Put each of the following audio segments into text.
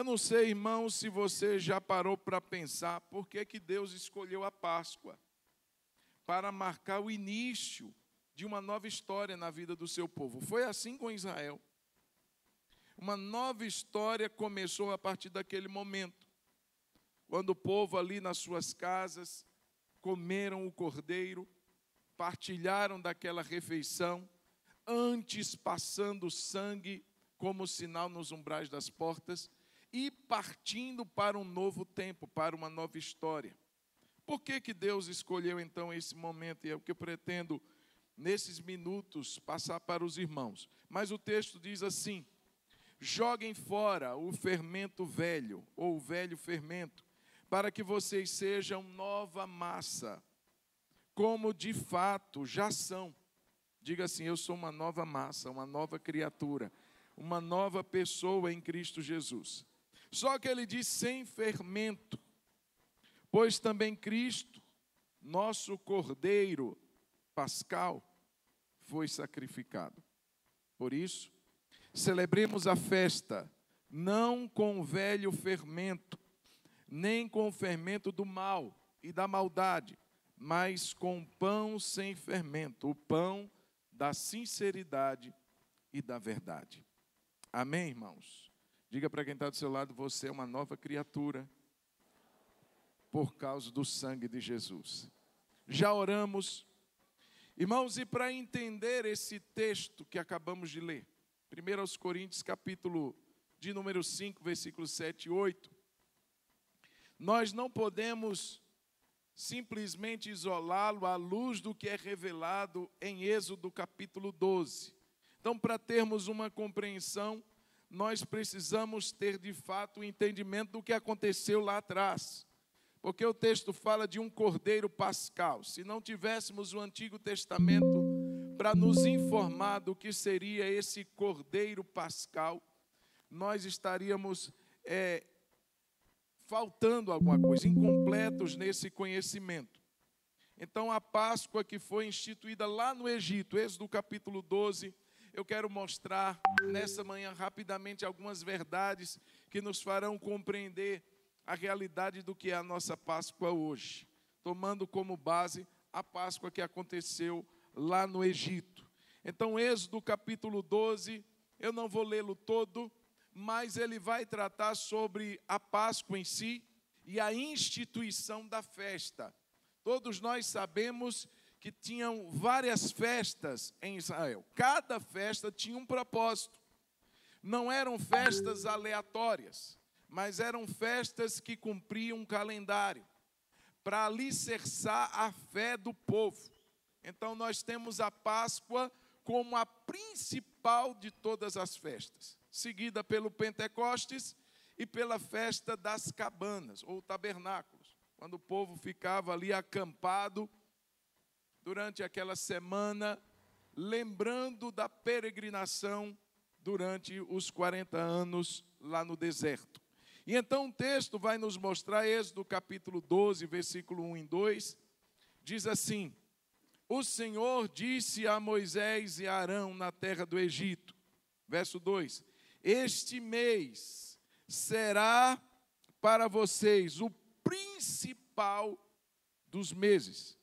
Eu não sei, irmão, se você já parou para pensar por que Deus escolheu a Páscoa para marcar o início de uma nova história na vida do seu povo. Foi assim com Israel. Uma nova história começou a partir daquele momento, quando o povo ali nas suas casas comeram o cordeiro, partilharam daquela refeição, antes passando sangue como sinal nos umbrais das portas e partindo para um novo tempo, para uma nova história. Por que Deus escolheu então esse momento? E é o que eu pretendo nesses minutos passar para os irmãos. Mas o texto diz assim: joguem fora o fermento velho, ou o velho fermento, para que vocês sejam nova massa, como de fato já são. Diga assim: eu sou uma nova massa, uma nova criatura, uma nova pessoa em Cristo Jesus. Só que ele diz sem fermento, pois também Cristo, nosso Cordeiro Pascal, foi sacrificado. Por isso, celebremos a festa, não com o velho fermento, nem com o fermento do mal e da maldade, mas com pão sem fermento, o pão da sinceridade e da verdade. Amém, irmãos? Diga para quem está do seu lado: você é uma nova criatura por causa do sangue de Jesus. Já oramos. Irmãos, e para entender esse texto que acabamos de ler, 1 Coríntios, capítulo de número 5, versículos 7 e 8, nós não podemos simplesmente isolá-lo à luz do que é revelado em Êxodo, capítulo 12. Então, para termos uma compreensão, nós precisamos ter de fato o entendimento do que aconteceu lá atrás. Porque o texto fala de um cordeiro pascal. Se não tivéssemos o Antigo Testamento para nos informar do que seria esse cordeiro pascal, nós estaríamos faltando alguma coisa, incompletos nesse conhecimento. Então, a Páscoa que foi instituída lá no Egito, Êxodo capítulo 12, eu quero mostrar nessa manhã rapidamente algumas verdades que nos farão compreender a realidade do que é a nossa Páscoa hoje, tomando como base a Páscoa que aconteceu lá no Egito. Então, Êxodo capítulo 12, eu não vou lê-lo todo, mas ele vai tratar sobre a Páscoa em si e a instituição da festa. Todos nós sabemos que tinham várias festas em Israel. Cada festa tinha um propósito. Não eram festas aleatórias, mas eram festas que cumpriam um calendário para alicerçar a fé do povo. Então, nós temos a Páscoa como a principal de todas as festas, seguida pelo Pentecostes e pela festa das cabanas, ou tabernáculos, quando o povo ficava ali acampado durante aquela semana, lembrando da peregrinação durante os 40 anos lá no deserto. E então o texto vai nos mostrar, Êxodo capítulo 12, versículo 1 e 2, diz assim: o Senhor disse a Moisés e a Arão na terra do Egito, verso 2, este mês será para vocês o principal dos meses,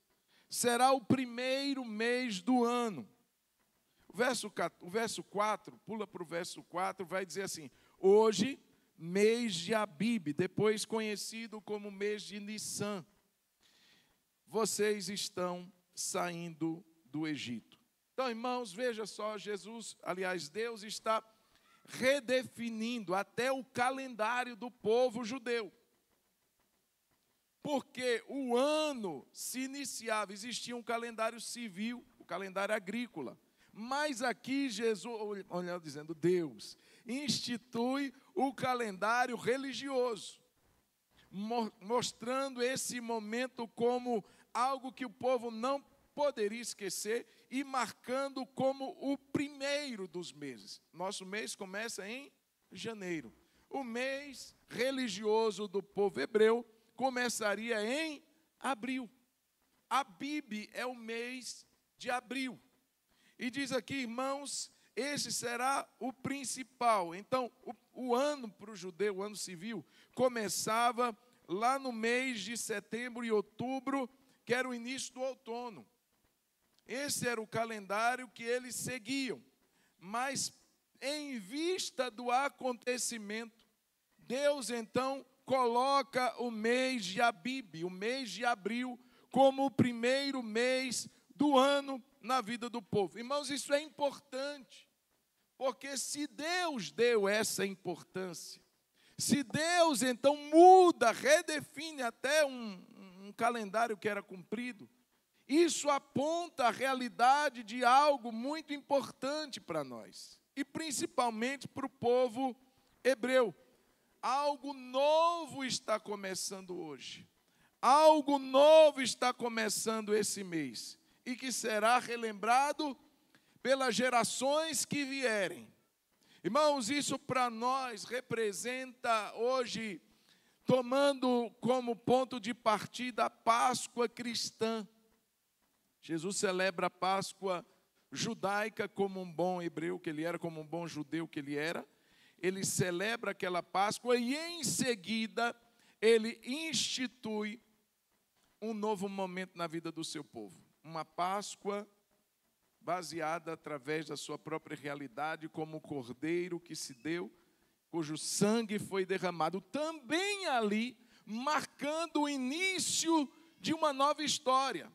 será o primeiro mês do ano. O verso 4, pula para o verso 4, vai dizer assim: hoje, mês de Abib, depois conhecido como mês de Nissan, vocês estão saindo do Egito. Então, irmãos, veja só, Deus está redefinindo até o calendário do povo judeu. Porque o ano se iniciava, existia um calendário civil, o calendário agrícola. Mas aqui Deus institui o calendário religioso, mostrando esse momento como algo que o povo não poderia esquecer e marcando como o primeiro dos meses. Nosso mês começa em janeiro. O mês religioso do povo hebreu começaria em abril. Abib é o mês de abril. E diz aqui, irmãos, esse será o principal. Então, o ano para o judeu, o ano civil, começava lá no mês de setembro e outubro, que era o início do outono. Esse era o calendário que eles seguiam. Mas, em vista do acontecimento, Deus então coloca o mês de Abib, o mês de abril, como o primeiro mês do ano na vida do povo. Irmãos, isso é importante, porque se Deus deu essa importância, se Deus então muda, redefine até um calendário que era cumprido, isso aponta a realidade de algo muito importante para nós, e principalmente para o povo hebreu. Algo novo está começando hoje. Algo novo está começando esse mês, e que será relembrado pelas gerações que vierem. Irmãos, isso para nós representa hoje, tomando como ponto de partida a Páscoa cristã. Jesus celebra a Páscoa judaica como um bom hebreu que ele era, como um bom judeu que ele era. Ele celebra aquela Páscoa e, em seguida, ele institui um novo momento na vida do seu povo. Uma Páscoa baseada através da sua própria realidade, como o cordeiro que se deu, cujo sangue foi derramado. Também ali, marcando o início de uma nova história.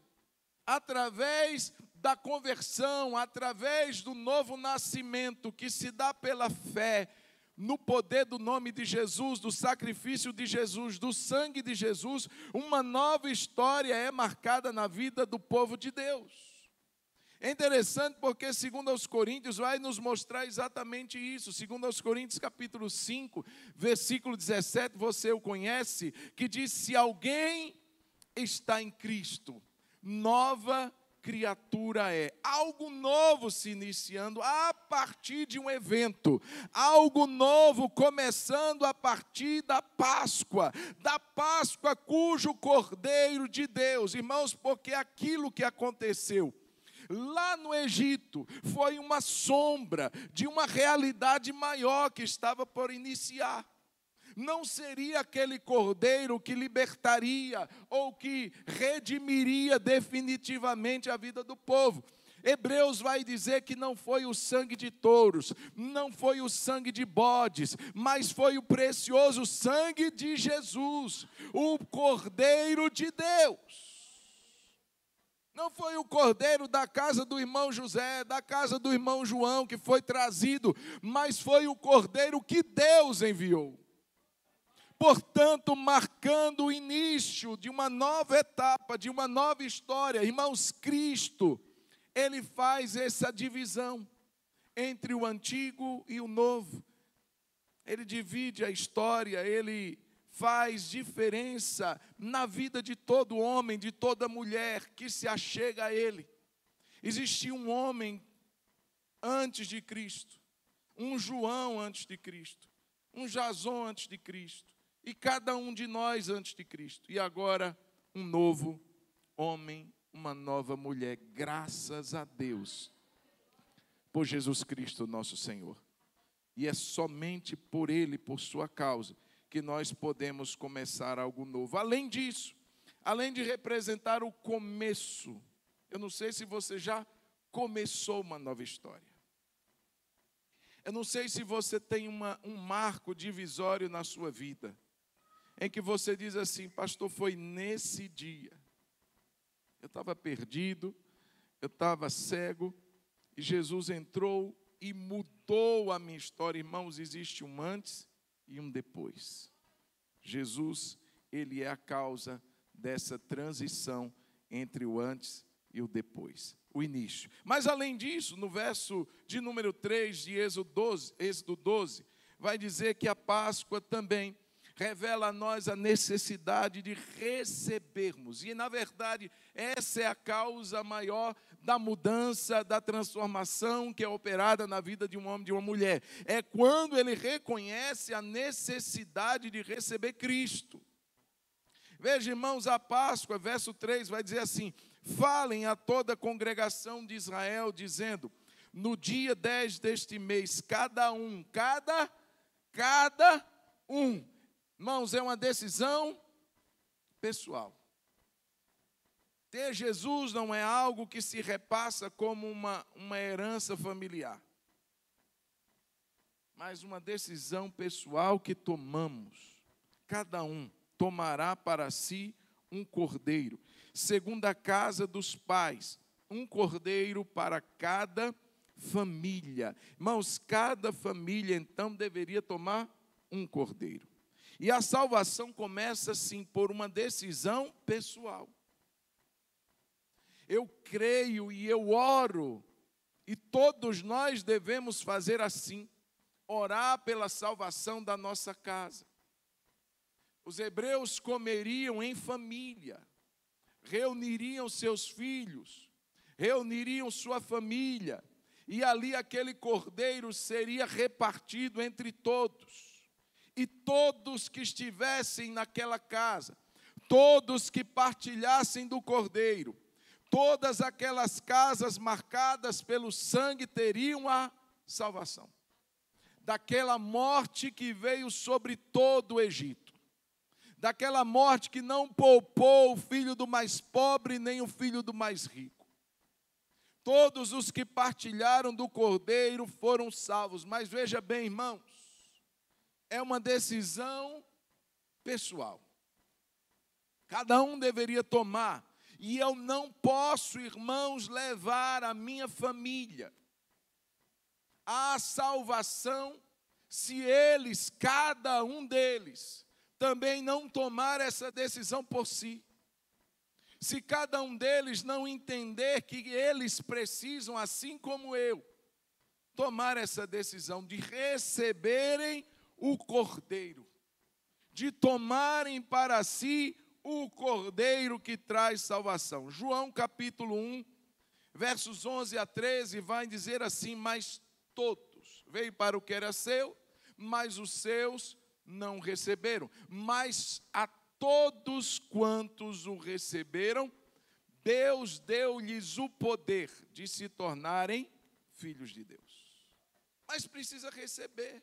Através da conversão, através do novo nascimento que se dá pela fé, no poder do nome de Jesus, do sacrifício de Jesus, do sangue de Jesus, uma nova história é marcada na vida do povo de Deus. É interessante porque, segundo aos Coríntios, vai nos mostrar exatamente isso. Segundo aos Coríntios, capítulo 5, versículo 17, você o conhece, que diz: se alguém está em Cristo, nova criatura é. Algo novo se iniciando a partir de um evento. Algo novo começando a partir da Páscoa cujo Cordeiro de Deus. Irmãos, porque aquilo que aconteceu lá no Egito foi uma sombra de uma realidade maior que estava por iniciar. Não seria aquele cordeiro que libertaria ou que redimiria definitivamente a vida do povo. Hebreus vai dizer que não foi o sangue de touros, não foi o sangue de bodes, mas foi o precioso sangue de Jesus, o Cordeiro de Deus. Não foi o cordeiro da casa do irmão José, da casa do irmão João que foi trazido, mas foi o cordeiro que Deus enviou. Portanto, marcando o início de uma nova etapa, de uma nova história. Irmãos, Cristo, ele faz essa divisão entre o antigo e o novo. Ele divide a história, ele faz diferença na vida de todo homem, de toda mulher que se achega a ele. Existia um homem antes de Cristo, um João antes de Cristo, um Jason antes de Cristo, e cada um de nós antes de Cristo. E agora, um novo homem, uma nova mulher, graças a Deus, por Jesus Cristo, nosso Senhor. E é somente por Ele, por sua causa, que nós podemos começar algo novo. Além disso, além de representar o começo, eu não sei se você já começou uma nova história. Eu não sei se você tem um marco divisório na sua vida, em que você diz assim: pastor, foi nesse dia. Eu estava perdido, eu estava cego, e Jesus entrou e mudou a minha história. Irmãos, existe um antes e um depois. Jesus, ele é a causa dessa transição entre o antes e o depois, o início. Mas além disso, no verso de número 3 de Êxodo 12, vai dizer que a Páscoa também revela a nós a necessidade de recebermos. E, na verdade, essa é a causa maior da mudança, da transformação que é operada na vida de um homem e de uma mulher. É quando ele reconhece a necessidade de receber Cristo. Veja, irmãos, a Páscoa, verso 3, vai dizer assim: falem a toda a congregação de Israel, dizendo: no dia 10 deste mês, cada cada um. Irmãos, é uma decisão pessoal. Ter Jesus não é algo que se repassa como uma herança familiar, mas uma decisão pessoal que tomamos. Cada um tomará para si um cordeiro, segundo a casa dos pais, um cordeiro para cada família. Irmãos, cada família então deveria tomar um cordeiro. E a salvação começa sim por uma decisão pessoal. Eu creio e eu oro, e todos nós devemos fazer assim, orar pela salvação da nossa casa. Os hebreus comeriam em família, reuniriam seus filhos, reuniriam sua família, e ali aquele cordeiro seria repartido entre todos. E todos que estivessem naquela casa, todos que partilhassem do cordeiro, todas aquelas casas marcadas pelo sangue teriam a salvação daquela morte que veio sobre todo o Egito, daquela morte que não poupou o filho do mais pobre nem o filho do mais rico. Todos os que partilharam do cordeiro foram salvos. Mas veja bem, irmãos, é uma decisão pessoal. Cada um deveria tomar. E eu não posso, irmãos, levar a minha família à salvação se eles, cada um deles, também não tomar essa decisão por si. Se cada um deles não entender que eles precisam, assim como eu, tomar essa decisão de receberem o cordeiro, de tomarem para si o cordeiro que traz salvação. João capítulo 1, versos 11 a 13, vai dizer assim: mas todos, veio para o que era seu, mas os seus não receberam. Mas a todos quantos o receberam, Deus deu-lhes o poder de se tornarem filhos de Deus. Mas precisa receber.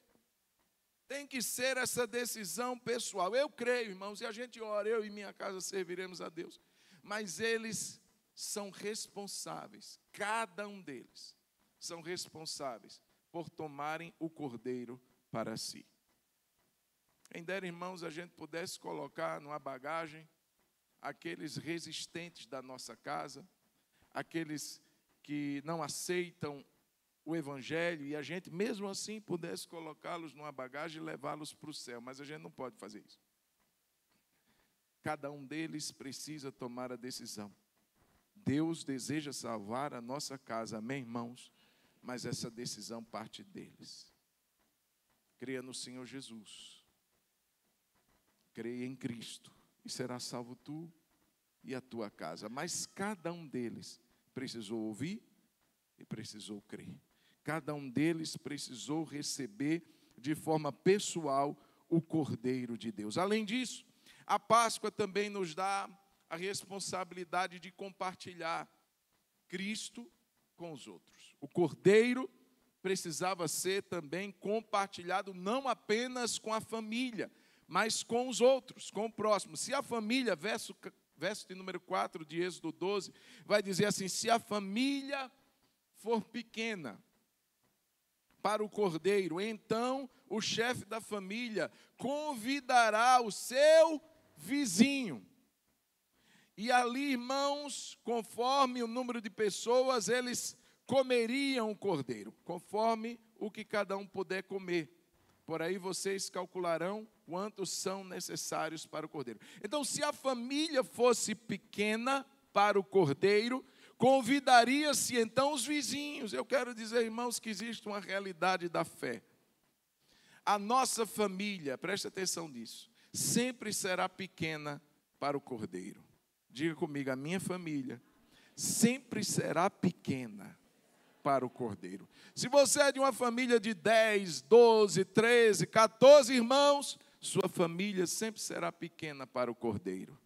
Tem que ser essa decisão pessoal. Eu creio, irmãos, e a gente ora, eu e minha casa serviremos a Deus. Mas eles são responsáveis, cada um deles, são responsáveis por tomarem o cordeiro para si. Quem dera, irmãos, a gente pudesse colocar numa bagagem aqueles resistentes da nossa casa, aqueles que não aceitam o Evangelho, e a gente mesmo assim pudesse colocá-los numa bagagem e levá-los para o céu, mas a gente não pode fazer isso. Cada um deles precisa tomar a decisão. Deus deseja salvar a nossa casa, amém, irmãos? Mas essa decisão parte deles. Creia no Senhor Jesus. Creia em Cristo e será salvo tu e a tua casa. Mas cada um deles precisou ouvir e precisou crer. Cada um deles precisou receber de forma pessoal o Cordeiro de Deus. Além disso, a Páscoa também nos dá a responsabilidade de compartilhar Cristo com os outros. O Cordeiro precisava ser também compartilhado não apenas com a família, mas com os outros, com o próximo. Se a família, verso de número 4 de Êxodo 12, vai dizer assim: se a família for pequena para o cordeiro, então o chefe da família convidará o seu vizinho. E ali, irmãos, conforme o número de pessoas, eles comeriam o cordeiro, conforme o que cada um puder comer. Por aí vocês calcularão quantos são necessários para o cordeiro. Então, se a família fosse pequena para o cordeiro, convidaria-se então os vizinhos. Eu quero dizer, irmãos, que existe uma realidade da fé. A nossa família, preste atenção nisso, sempre será pequena para o cordeiro. Diga comigo, a minha família sempre será pequena para o cordeiro. Se você é de uma família de 10, 12, 13, 14 irmãos, sua família sempre será pequena para o cordeiro.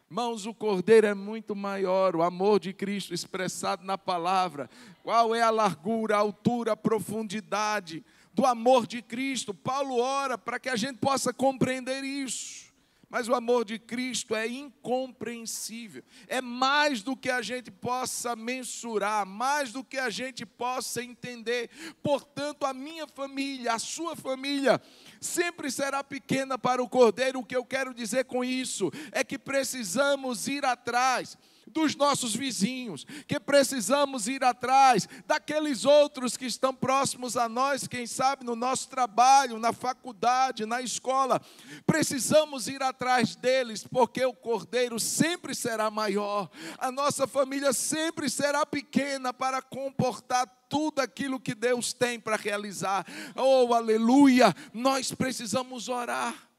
Irmãos, o cordeiro é muito maior, o amor de Cristo expressado na palavra. Qual é a largura, a altura, a profundidade do amor de Cristo. Paulo ora para que a gente possa compreender isso. Mas o amor de Cristo é incompreensível. É mais do que a gente possa mensurar, mais do que a gente possa entender. Portanto, a minha família, a sua família, sempre será pequena para o Cordeiro. O que eu quero dizer com isso é que precisamos ir atrás dos nossos vizinhos, que precisamos ir atrás daqueles outros que estão próximos a nós, quem sabe no nosso trabalho, na faculdade, na escola. Precisamos ir atrás deles, porque o Cordeiro sempre será maior, a nossa família sempre será pequena para comportar tudo aquilo que Deus tem para realizar. Oh, aleluia! Nós precisamos orar.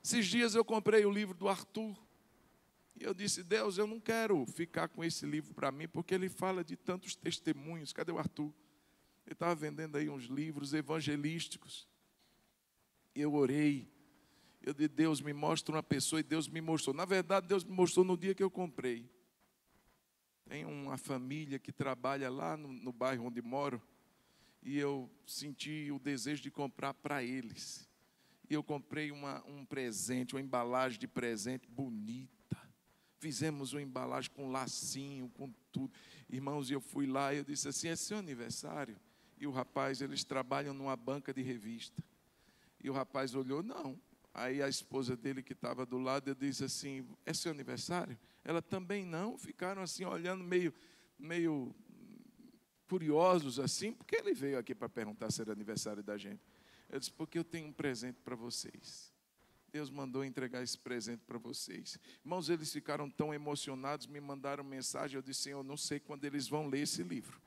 Esses dias eu comprei o livro do Arthur. E eu disse, Deus, eu não quero ficar com esse livro para mim, porque ele fala de tantos testemunhos. Cadê o Arthur? Ele estava vendendo aí uns livros evangelísticos. Eu orei. Eu disse, Deus, me mostra uma pessoa, e Deus me mostrou. Na verdade, Deus me mostrou no dia que eu comprei. Tem uma família que trabalha lá no bairro onde moro, e eu senti o desejo de comprar para eles. E eu comprei um presente, uma embalagem de presente bonita. Fizemos uma embalagem com lacinho, com tudo. Irmãos, eu fui lá e eu disse assim, é seu aniversário? E o rapaz, eles trabalham numa banca de revista. E o rapaz olhou, não. Aí a esposa dele que estava do lado, eu disse assim, é seu aniversário? Ela também não. Ficaram assim, olhando meio curiosos assim, porque ele veio aqui para perguntar se era aniversário da gente. Eu disse, porque eu tenho um presente para vocês. Deus mandou entregar esse presente para vocês. Irmãos, eles ficaram tão emocionados, me mandaram mensagem. Eu disse, Senhor, eu não sei quando eles vão ler esse livro,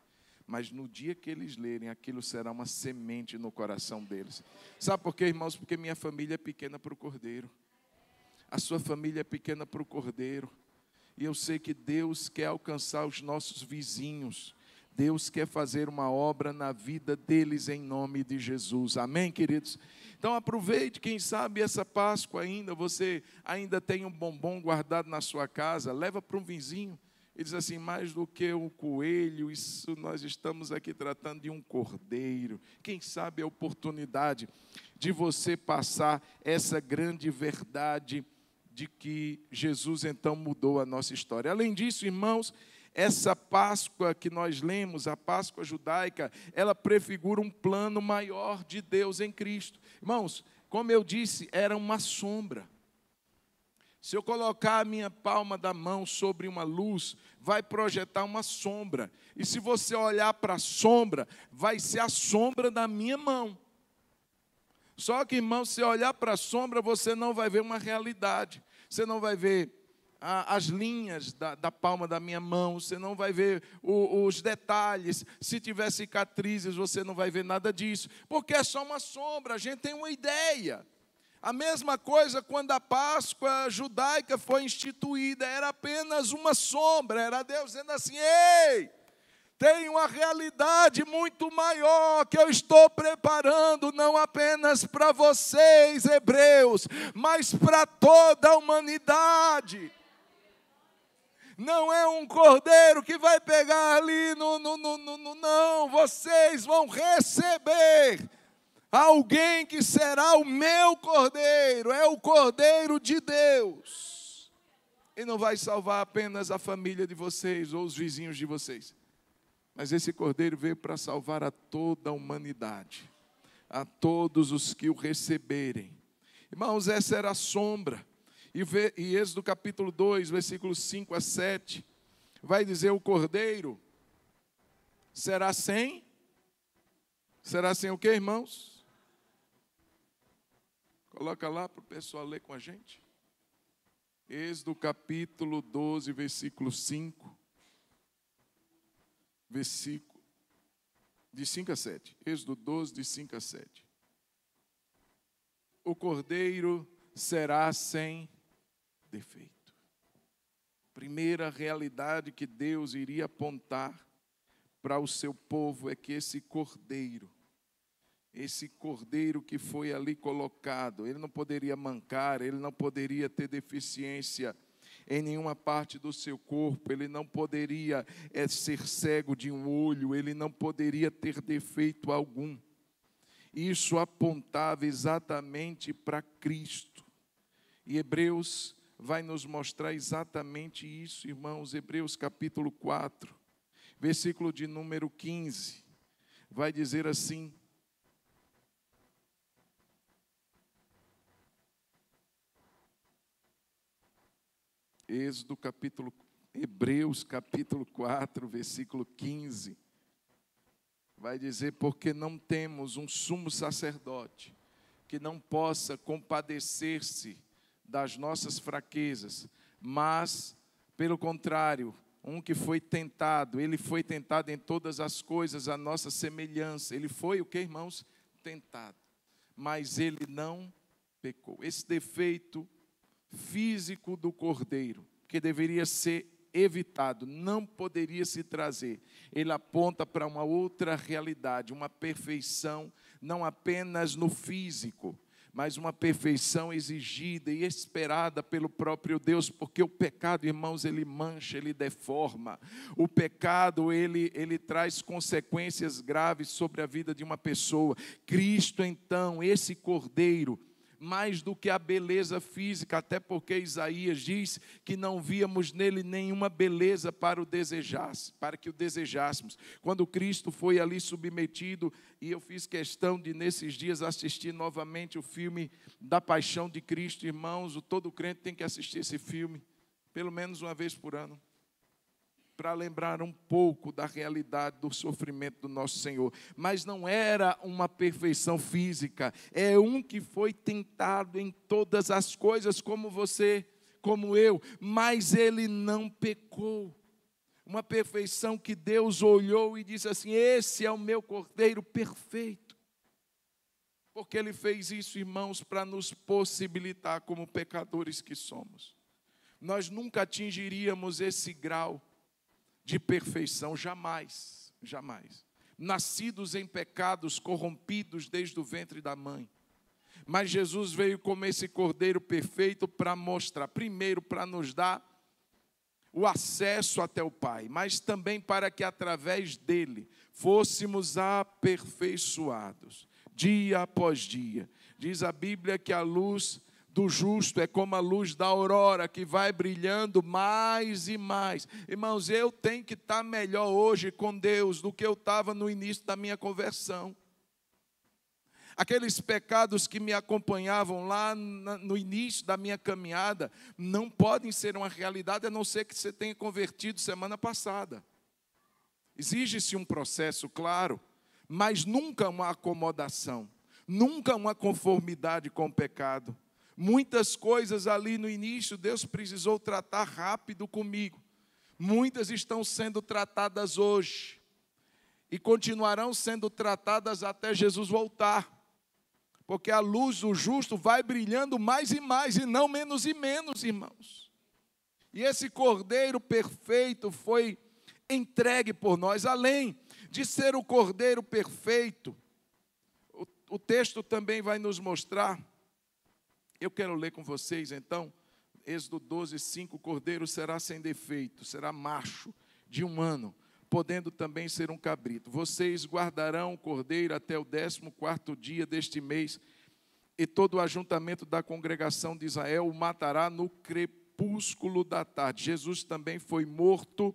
mas no dia que eles lerem, aquilo será uma semente no coração deles. Sabe por quê, irmãos? Porque minha família é pequena para o Cordeiro. A sua família é pequena para o Cordeiro. E eu sei que Deus quer alcançar os nossos vizinhos. Deus quer fazer uma obra na vida deles em nome de Jesus. Amém, queridos? Então aproveite, quem sabe essa Páscoa ainda, você ainda tem um bombom guardado na sua casa, leva para um vizinho. E diz assim, mais do que um coelho, isso nós estamos aqui tratando de um cordeiro. Quem sabe a oportunidade de você passar essa grande verdade de que Jesus então mudou a nossa história. Além disso, irmãos, essa Páscoa que nós lemos, a Páscoa judaica, ela prefigura um plano maior de Deus em Cristo. Irmãos, como eu disse, era uma sombra. Se eu colocar a minha palma da mão sobre uma luz, vai projetar uma sombra. E se você olhar para a sombra, vai ser a sombra da minha mão. Só que, irmão, se olhar para a sombra, você não vai ver uma realidade. Você não vai ver as linhas da palma da minha mão, você não vai ver os detalhes. Se tiver cicatrizes, você não vai ver nada disso, porque é só uma sombra, a gente tem uma ideia. A mesma coisa quando a Páscoa judaica foi instituída, era apenas uma sombra, era Deus dizendo assim, ei, tem uma realidade muito maior que eu estou preparando, não apenas para vocês, hebreus, mas para toda a humanidade. Não é um cordeiro que vai pegar ali, não, vocês vão receber alguém que será o meu cordeiro, é o Cordeiro de Deus. E não vai salvar apenas a família de vocês ou os vizinhos de vocês. Mas esse Cordeiro veio para salvar a toda a humanidade, a todos os que o receberem. Irmãos, essa era a sombra. E Êxodo capítulo 2, versículos 5 a 7, vai dizer, o Cordeiro será sem o quê, irmãos? Coloca lá para o pessoal ler com a gente. Êxodo capítulo 12, versículo 5. Versículo de 5 a 7. Êxodo 12, de 5 a 7. O Cordeiro será sem defeito. Primeira realidade que Deus iria apontar para o seu povo é que esse Cordeiro que foi ali colocado, ele não poderia mancar, ele não poderia ter deficiência em nenhuma parte do seu corpo, ele não poderia ser cego de um olho, ele não poderia ter defeito algum. Isso apontava exatamente para Cristo. E Hebreus vai nos mostrar exatamente isso, irmãos. Hebreus capítulo 4, versículo de número 15, vai dizer assim: Hebreus capítulo 4, versículo 15, vai dizer: porque não temos um sumo sacerdote que não possa compadecer-se das nossas fraquezas, mas, pelo contrário, um que foi tentado, ele foi tentado em todas as coisas, a nossa semelhança. Ele foi o que, irmãos? Tentado, mas ele não pecou. Esse defeito físico do cordeiro, que deveria ser evitado, não poderia se trazer, ele aponta para uma outra realidade, uma perfeição, não apenas no físico, mas uma perfeição exigida e esperada pelo próprio Deus, porque o pecado, irmãos, ele mancha, ele deforma. O pecado, ele traz consequências graves sobre a vida de uma pessoa. Cristo, então, esse cordeiro, mais do que a beleza física, até porque Isaías diz que não víamos nele nenhuma beleza para que o desejássemos. Quando Cristo foi ali submetido, e eu fiz questão de nesses dias assistir novamente o filme da Paixão de Cristo, irmãos, todo crente tem que assistir esse filme, pelo menos uma vez por ano, para lembrar um pouco da realidade do sofrimento do nosso Senhor. Mas não era uma perfeição física, é um que foi tentado em todas as coisas, como você, como eu, mas ele não pecou. Uma perfeição que Deus olhou e disse assim: esse é o meu cordeiro perfeito. Porque ele fez isso, irmãos, para nos possibilitar como pecadores que somos. Nós nunca atingiríamos esse grau de perfeição, jamais, jamais. Nascidos em pecados, corrompidos desde o ventre da mãe. Mas Jesus veio como esse cordeiro perfeito para mostrar, primeiro para nos dar o acesso até o Pai, mas também para que através dele fôssemos aperfeiçoados, dia após dia. Diz a Bíblia que a luz do justo é como a luz da aurora, que vai brilhando mais e mais. Irmãos, eu tenho que estar melhor hoje com Deus do que eu estava no início da minha conversão. Aqueles pecados que me acompanhavam lá no início da minha caminhada não podem ser uma realidade, a não ser que você tenha convertido semana passada. Exige-se um processo, claro, mas nunca uma acomodação, nunca uma conformidade com o pecado. Muitas coisas ali no início, Deus precisou tratar rápido comigo. Muitas estão sendo tratadas hoje e continuarão sendo tratadas até Jesus voltar. Porque a luz do justo vai brilhando mais e mais, e não menos e menos, irmãos. E esse cordeiro perfeito foi entregue por nós, além de ser o cordeiro perfeito. O texto também vai nos mostrar, eu quero ler com vocês então, Êxodo 12, 5, o cordeiro será sem defeito, será macho de 1 ano, podendo também ser um cabrito. Vocês guardarão o cordeiro até o 14º dia deste mês, e todo o ajuntamento da congregação de Israel o matará no crepúsculo da tarde. Jesus também foi morto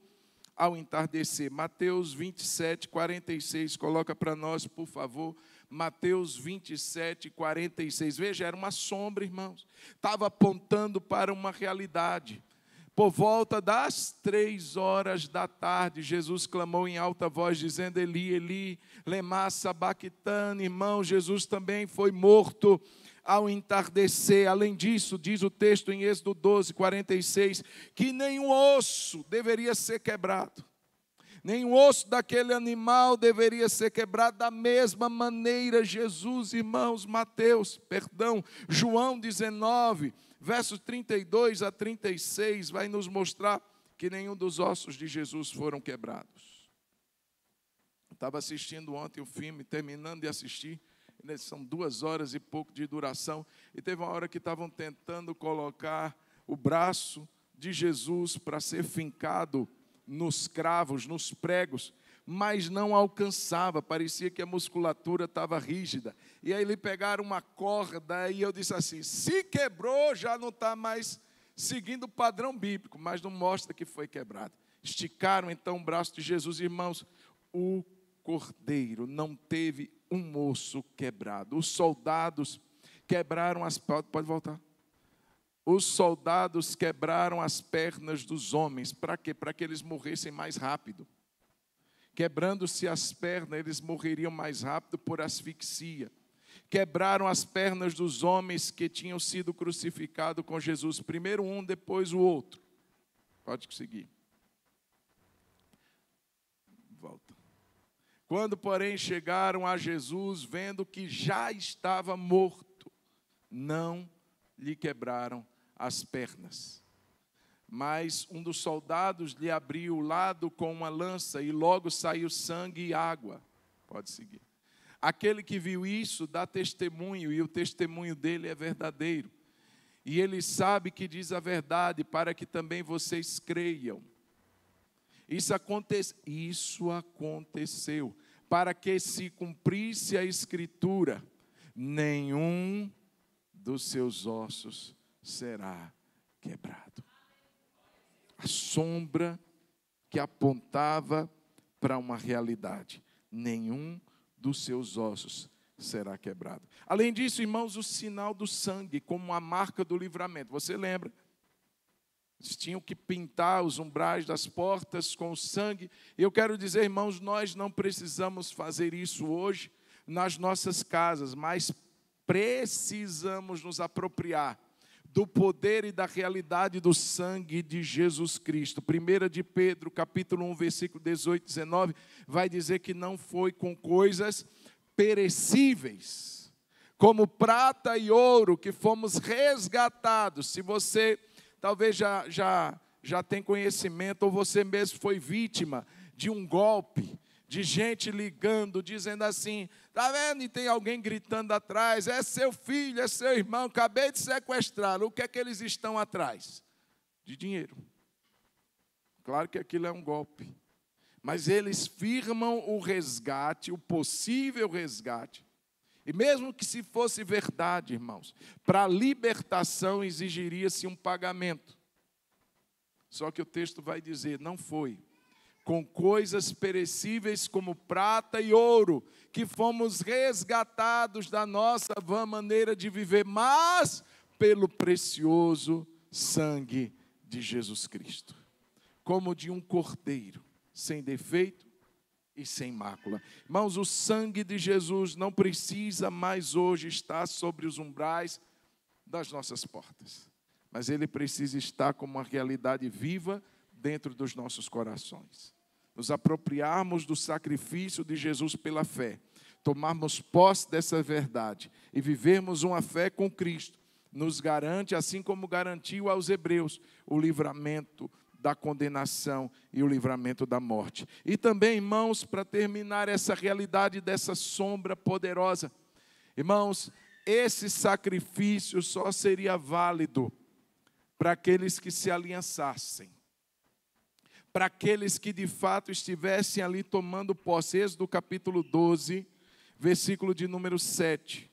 ao entardecer. Mateus 27, 46, coloca para nós, por favor. Mateus 27, 46. Veja, era uma sombra, irmãos. Estava apontando para uma realidade. Por volta das 3 da tarde, Jesus clamou em alta voz, dizendo: Eli, Eli, lema sabachthani. Irmão, Jesus também foi morto ao entardecer. Além disso, diz o texto em Êxodo 12, 46, que nenhum osso deveria ser quebrado. Nenhum osso daquele animal deveria ser quebrado. Da mesma maneira, Jesus, irmãos, João 19, versos 32 a 36, vai nos mostrar que nenhum dos ossos de Jesus foram quebrados. Eu estava assistindo ontem o filme, terminando de assistir, são 2 horas e pouco de duração, e teve uma hora que estavam tentando colocar o braço de Jesus para ser fincado nos cravos, nos pregos, mas não alcançava, parecia que a musculatura estava rígida. E aí eles pegaram uma corda e eu disse assim, se quebrou, já não está mais seguindo o padrão bíblico, mas não mostra que foi quebrado. Esticaram então o braço de Jesus, irmãos, o cordeiro não teve um osso quebrado. Os soldados quebraram as... Pode voltar. Os soldados quebraram as pernas dos homens. Para quê? Para que eles morressem mais rápido. Quebrando-se as pernas, eles morreriam mais rápido por asfixia. Quebraram as pernas dos homens que tinham sido crucificados com Jesus. Primeiro um, depois o outro. Pode seguir. Volta. Quando, porém, chegaram a Jesus, vendo que já estava morto, não lhe quebraram as pernas. Mas um dos soldados lhe abriu o lado com uma lança e logo saiu sangue e água. Pode seguir. Aquele que viu isso dá testemunho e o testemunho dele é verdadeiro. E ele sabe que diz a verdade para que também vocês creiam. Isso aconteceu para que se cumprisse a escritura, nenhum dos seus ossos será quebrado. A sombra que apontava para uma realidade. Nenhum dos seus ossos será quebrado. Além disso, irmãos, o sinal do sangue, como a marca do livramento. Você lembra? Eles tinham que pintar os umbrais das portas com o sangue. E eu quero dizer, irmãos, nós não precisamos fazer isso hoje nas nossas casas, mas precisamos nos apropriar do poder e da realidade do sangue de Jesus Cristo. 1 de Pedro, capítulo 1, versículo 18 e 19, vai dizer que não foi com coisas perecíveis, como prata e ouro, que fomos resgatados. Se você talvez já tem conhecimento, ou você mesmo foi vítima de um golpe, de gente ligando, dizendo assim, está vendo? E tem alguém gritando atrás, é seu filho, é seu irmão, acabei de sequestrá-lo. O que é que eles estão atrás? De dinheiro. Claro que aquilo é um golpe. Mas eles firmam o resgate, o possível resgate. E mesmo que se fosse verdade, irmãos, para a libertação exigiria-se um pagamento. Só que o texto vai dizer, não foi. Com coisas perecíveis como prata e ouro, que fomos resgatados da nossa vã maneira de viver, mas pelo precioso sangue de Jesus Cristo, como de um cordeiro, sem defeito e sem mácula. Irmãos, o sangue de Jesus não precisa mais hoje estar sobre os umbrais das nossas portas, mas ele precisa estar como uma realidade viva dentro dos nossos corações. Nos apropriarmos do sacrifício de Jesus pela fé, tomarmos posse dessa verdade e vivermos uma fé com Cristo, nos garante, assim como garantiu aos hebreus, o livramento da condenação e o livramento da morte. E também, irmãos, para terminar essa realidade dessa sombra poderosa, irmãos, esse sacrifício só seria válido para aqueles que se aliançassem, para aqueles que de fato estivessem ali tomando posse. Êxodo capítulo 12, versículo de número 7.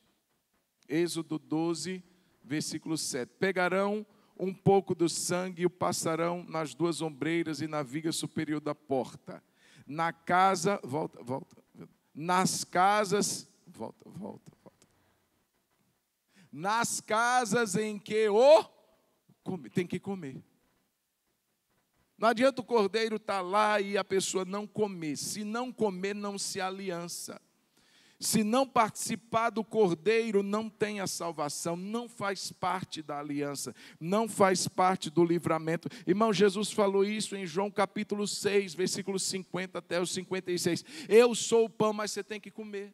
Êxodo 12, versículo 7. Pegarão um pouco do sangue e o passarão nas duas ombreiras e na viga superior da porta. Na casa, nas casas, nas casas em que tem que comer. Não adianta o cordeiro estar lá e a pessoa não comer. Se não comer, não se aliança. Se não participar do cordeiro, não tem a salvação, não faz parte da aliança, não faz parte do livramento. Irmão, Jesus falou isso em João capítulo 6, versículos 50 até os 56. Eu sou o pão, mas você tem que comer.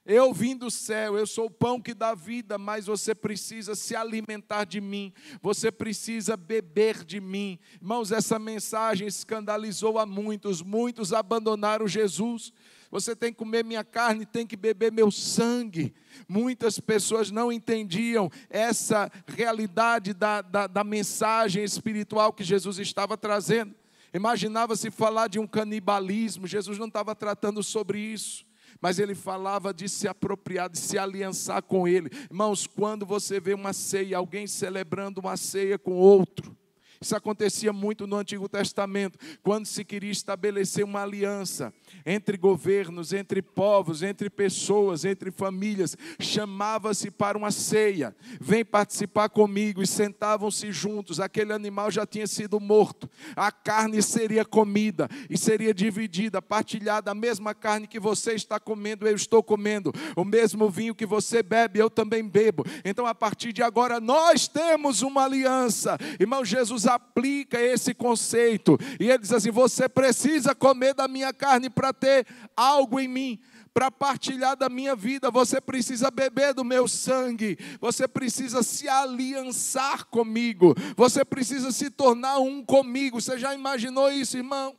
Eu vim do céu, eu sou o pão que dá vida, mas você precisa se alimentar de mim, você precisa beber de mim. Irmãos, essa mensagem escandalizou a muitos, muitos abandonaram Jesus. Você tem que comer minha carne, tem que beber meu sangue. Muitas pessoas não entendiam essa realidade da mensagem espiritual que Jesus estava trazendo. Imaginava-se falar de um canibalismo. Jesus não estava tratando sobre isso, mas ele falava de se apropriar, de se aliançar com ele. Irmãos, quando você vê uma ceia, alguém celebrando uma ceia com outro, isso acontecia muito no Antigo Testamento, quando se queria estabelecer uma aliança entre governos, entre povos, entre pessoas, entre famílias, chamava-se para uma ceia. Vem participar comigo, e sentavam-se juntos. Aquele animal já tinha sido morto, a carne seria comida e seria dividida, partilhada. A mesma carne que você está comendo, eu estou comendo. O mesmo vinho que você bebe, eu também bebo. Então, a partir de agora, nós temos uma aliança. Irmão, Jesus aplica esse conceito, e ele diz assim: você precisa comer da minha carne para ter algo em mim, para partilhar da minha vida. Você precisa beber do meu sangue, você precisa se aliançar comigo, você precisa se tornar um comigo. Você já imaginou isso, irmão?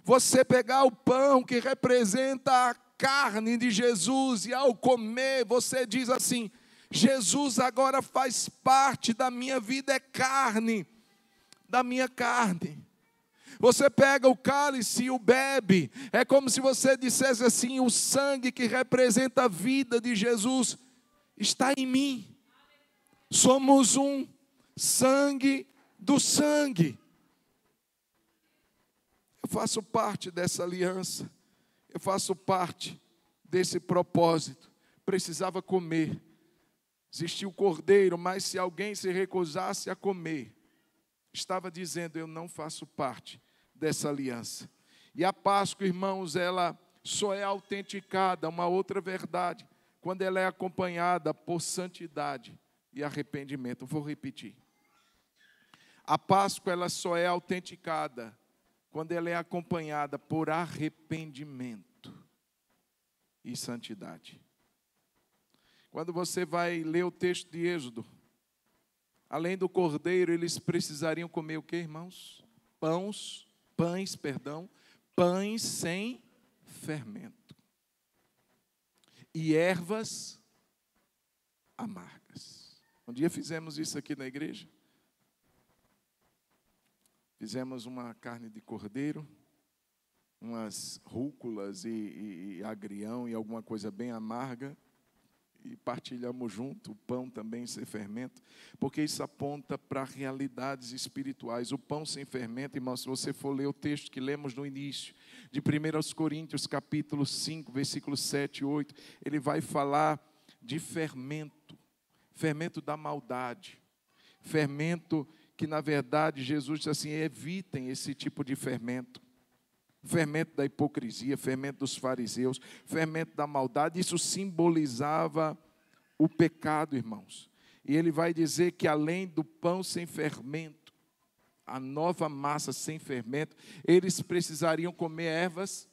Você pegar o pão que representa a carne de Jesus, e ao comer você diz assim: Jesus agora faz parte da minha vida, é carne da minha carne. Você pega o cálice e o bebe, é como se você dissesse assim: o sangue que representa a vida de Jesus está em mim. Somos um, sangue do sangue. Eu faço parte dessa aliança, eu faço parte desse propósito. Precisava comer. Existia o cordeiro, mas se alguém se recusasse a comer, estava dizendo: eu não faço parte dessa aliança. E a Páscoa, irmãos, ela só é autenticada, uma outra verdade, quando ela é acompanhada por santidade e arrependimento. Vou repetir. A Páscoa, ela só é autenticada quando ela é acompanhada por arrependimento e santidade. Quando você vai ler o texto de Êxodo, além do cordeiro, eles precisariam comer o quê, irmãos? Pães sem fermento e ervas amargas. Um dia fizemos isso aqui na igreja. Fizemos uma carne de cordeiro, umas rúculas e agrião e alguma coisa bem amarga, e partilhamos junto, o pão também sem fermento, porque isso aponta para realidades espirituais. O pão sem fermento, irmão, se você for ler o texto que lemos no início, de 1 Coríntios, capítulo 5, versículos 7 e 8, ele vai falar de fermento, fermento da maldade, fermento que, na verdade, Jesus disse assim: evitem esse tipo de fermento. Fermento da hipocrisia, fermento dos fariseus, fermento da maldade. Isso simbolizava o pecado, irmãos. E ele vai dizer que além do pão sem fermento, a nova massa sem fermento, eles precisariam comer ervas,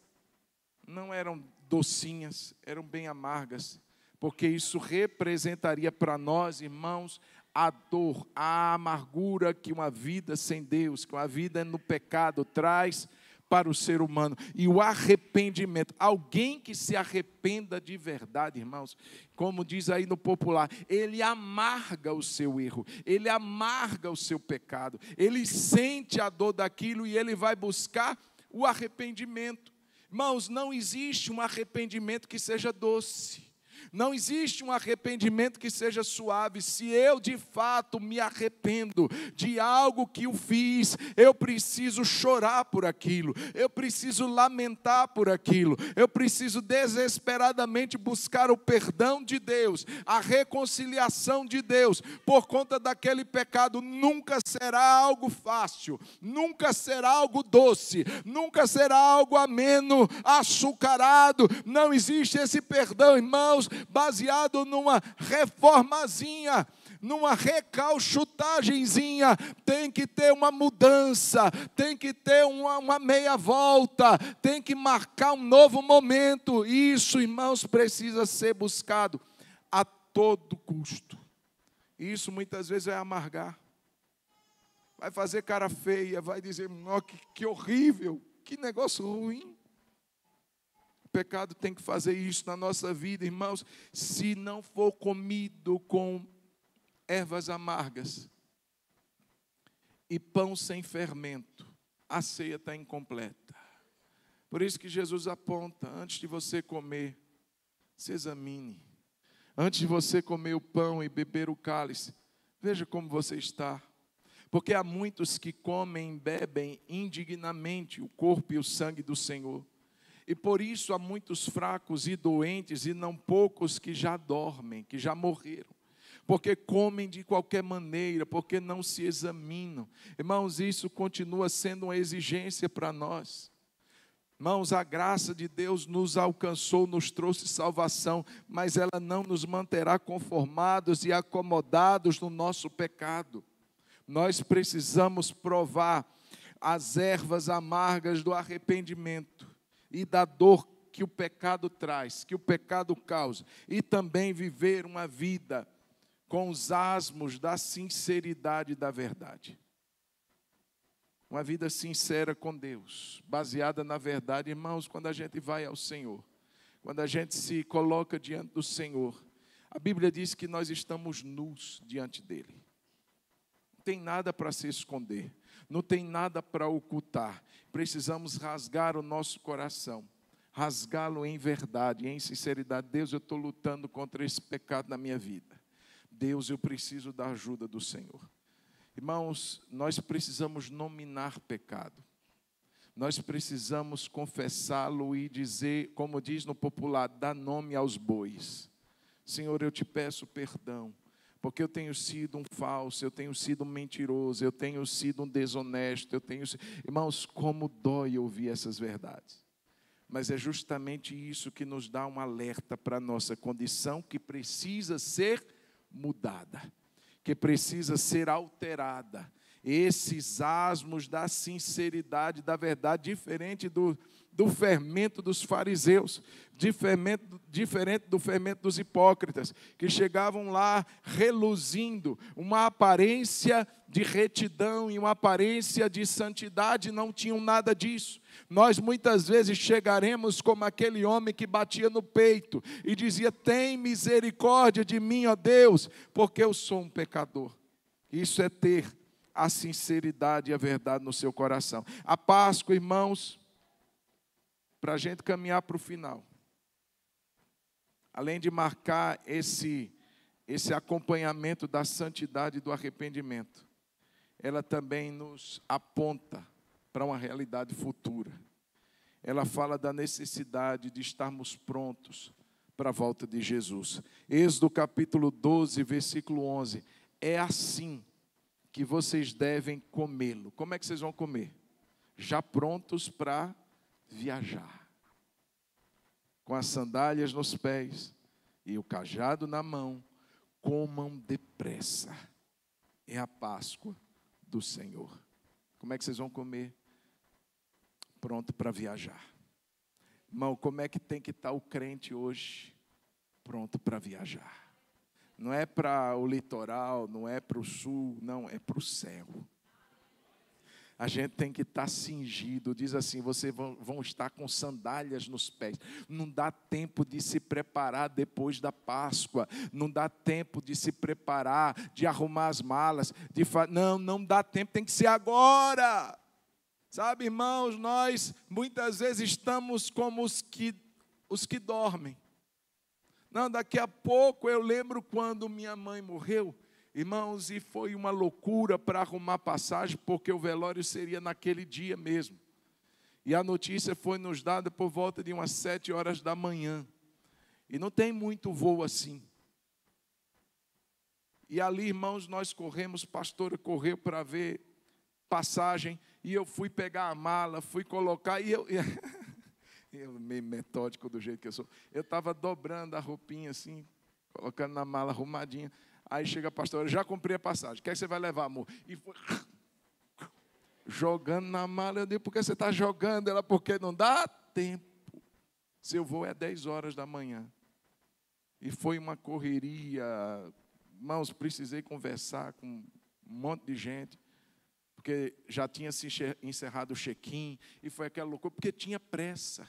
não eram docinhas, eram bem amargas, porque isso representaria para nós, irmãos, a dor, a amargura que uma vida sem Deus, que uma vida no pecado traz para o ser humano. E o arrependimento, alguém que se arrependa de verdade, irmãos, como diz aí no popular, ele amarga o seu erro, ele amarga o seu pecado, ele sente a dor daquilo e ele vai buscar o arrependimento. Irmãos, não existe um arrependimento que seja doce. Não existe um arrependimento que seja suave. Se eu de fato me arrependo de algo que eu fiz, eu preciso chorar por aquilo, eu preciso lamentar por aquilo, eu preciso desesperadamente buscar o perdão de Deus, a reconciliação de Deus, por conta daquele pecado. Nunca será algo fácil, nunca será algo doce, nunca será algo ameno, açucarado. Não existe esse perdão, irmãos, baseado numa reformazinha, numa recalchutagenzinha. Tem que ter uma mudança, tem que ter uma meia volta, tem que marcar um novo momento. Isso, irmãos, precisa ser buscado a todo custo. Isso muitas vezes vai amargar, vai fazer cara feia, vai dizer: oh, que horrível, que negócio ruim. O pecado tem que fazer isso na nossa vida, irmãos. Se não for comido com ervas amargas e pão sem fermento, a ceia está incompleta. Por isso que Jesus aponta, antes de você comer, se examine. Antes de você comer o pão e beber o cálice, veja como você está. Porque há muitos que comem e bebem indignamente o corpo e o sangue do Senhor. E por isso há muitos fracos e doentes, e não poucos que já dormem, que já morreram. Porque comem de qualquer maneira, porque não se examinam. Irmãos, isso continua sendo uma exigência para nós. Irmãos, a graça de Deus nos alcançou, nos trouxe salvação, mas ela não nos manterá conformados e acomodados no nosso pecado. Nós precisamos provar as ervas amargas do arrependimento e da dor que o pecado traz, que o pecado causa, e também viver uma vida com os asmos da sinceridade e da verdade. Uma vida sincera com Deus, baseada na verdade. Irmãos, quando a gente vai ao Senhor, quando a gente se coloca diante do Senhor, a Bíblia diz que nós estamos nus diante dEle. Não tem nada para se esconder, não tem nada para ocultar. Precisamos rasgar o nosso coração, rasgá-lo em verdade, em sinceridade. Deus, eu estou lutando contra esse pecado na minha vida. Deus, eu preciso da ajuda do Senhor. Irmãos, nós precisamos nominar pecado. Nós precisamos confessá-lo e dizer, como diz no popular, dar nome aos bois. Senhor, eu te peço perdão, porque eu tenho sido um falso, eu tenho sido um mentiroso, eu tenho sido um desonesto, Irmãos, como dói ouvir essas verdades. Mas é justamente isso que nos dá um alerta para a nossa condição, que precisa ser mudada, que precisa ser alterada. Esses asmos da sinceridade, da verdade, diferente do fermento dos fariseus, diferente do fermento dos hipócritas, que chegavam lá reluzindo uma aparência de retidão e uma aparência de santidade, não tinham nada disso. Nós muitas vezes chegaremos como aquele homem que batia no peito e dizia: tem misericórdia de mim, ó Deus, porque eu sou um pecador. Isso é ter a sinceridade e a verdade no seu coração. A Páscoa, irmãos, para a gente caminhar para o final, além de marcar esse acompanhamento da santidade e do arrependimento, ela também nos aponta para uma realidade futura. Ela fala da necessidade de estarmos prontos para a volta de Jesus. Êxodo capítulo 12, versículo 11. É assim que vocês devem comê-lo. Como é que vocês vão comer? Já prontos para viajar. Com as sandálias nos pés e o cajado na mão, comam depressa. É a Páscoa do Senhor. Como é que vocês vão comer? Pronto para viajar. Irmão, como é que tem que estar o crente hoje? Pronto para viajar. Não é para o litoral, não é para o sul, não, é para o céu. A gente tem que estar cingido. Diz assim: vocês vão estar com sandálias nos pés. Não dá tempo de se preparar depois da Páscoa. Não dá tempo de se preparar, de arrumar as malas. Não dá tempo, tem que ser agora. Sabe, irmãos, nós muitas vezes estamos como os que dormem. Não, daqui a pouco eu lembro quando minha mãe morreu, irmãos, e foi uma loucura para arrumar passagem, porque o velório seria naquele dia mesmo. E a notícia foi nos dada por volta de umas 7 horas da manhã. E não tem muito voo assim. E ali, irmãos, nós corremos, pastora correu para ver passagem, e eu fui pegar a mala, fui colocar, e eu meio metódico do jeito que eu sou, eu estava dobrando a roupinha assim, colocando na mala arrumadinha. Aí chega a pastora: já comprei a passagem, o que é que você vai levar, amor? E foi jogando na mala. Eu digo: por que você está jogando? Ela: porque não dá tempo. Seu voo é 10 horas da manhã. E foi uma correria. Irmãos, precisei conversar com um monte de gente, porque já tinha se encerrado o check-in, e foi aquela loucura, porque tinha pressa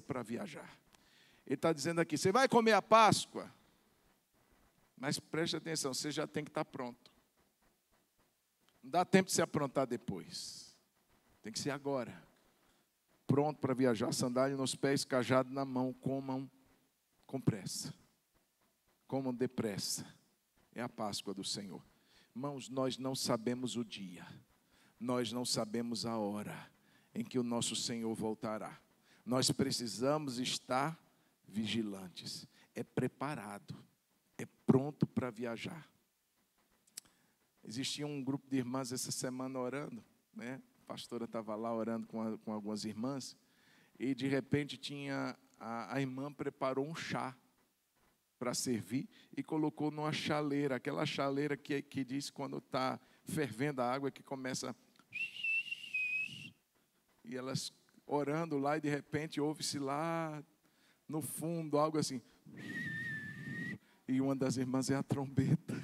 para viajar. Ele está dizendo aqui: você vai comer a Páscoa, mas preste atenção, você já tem que estar pronto. Não dá tempo de se aprontar depois. Tem que ser agora. Pronto para viajar, sandália nos pés, cajado na mão, comam com pressa. Comam depressa. É a Páscoa do Senhor. Irmãos, nós não sabemos o dia. Nós não sabemos a hora em que o nosso Senhor voltará. Nós precisamos estar vigilantes. É preparado. É pronto para viajar. Existia um grupo de irmãs essa semana orando, né? A pastora estava lá orando com algumas irmãs, e de repente a irmã preparou um chá para servir e colocou numa chaleira, aquela chaleira que diz quando está fervendo a água, que começa. E elas orando lá, e de repente ouve-se lá no fundo algo assim. E uma das irmãs é a trombeta.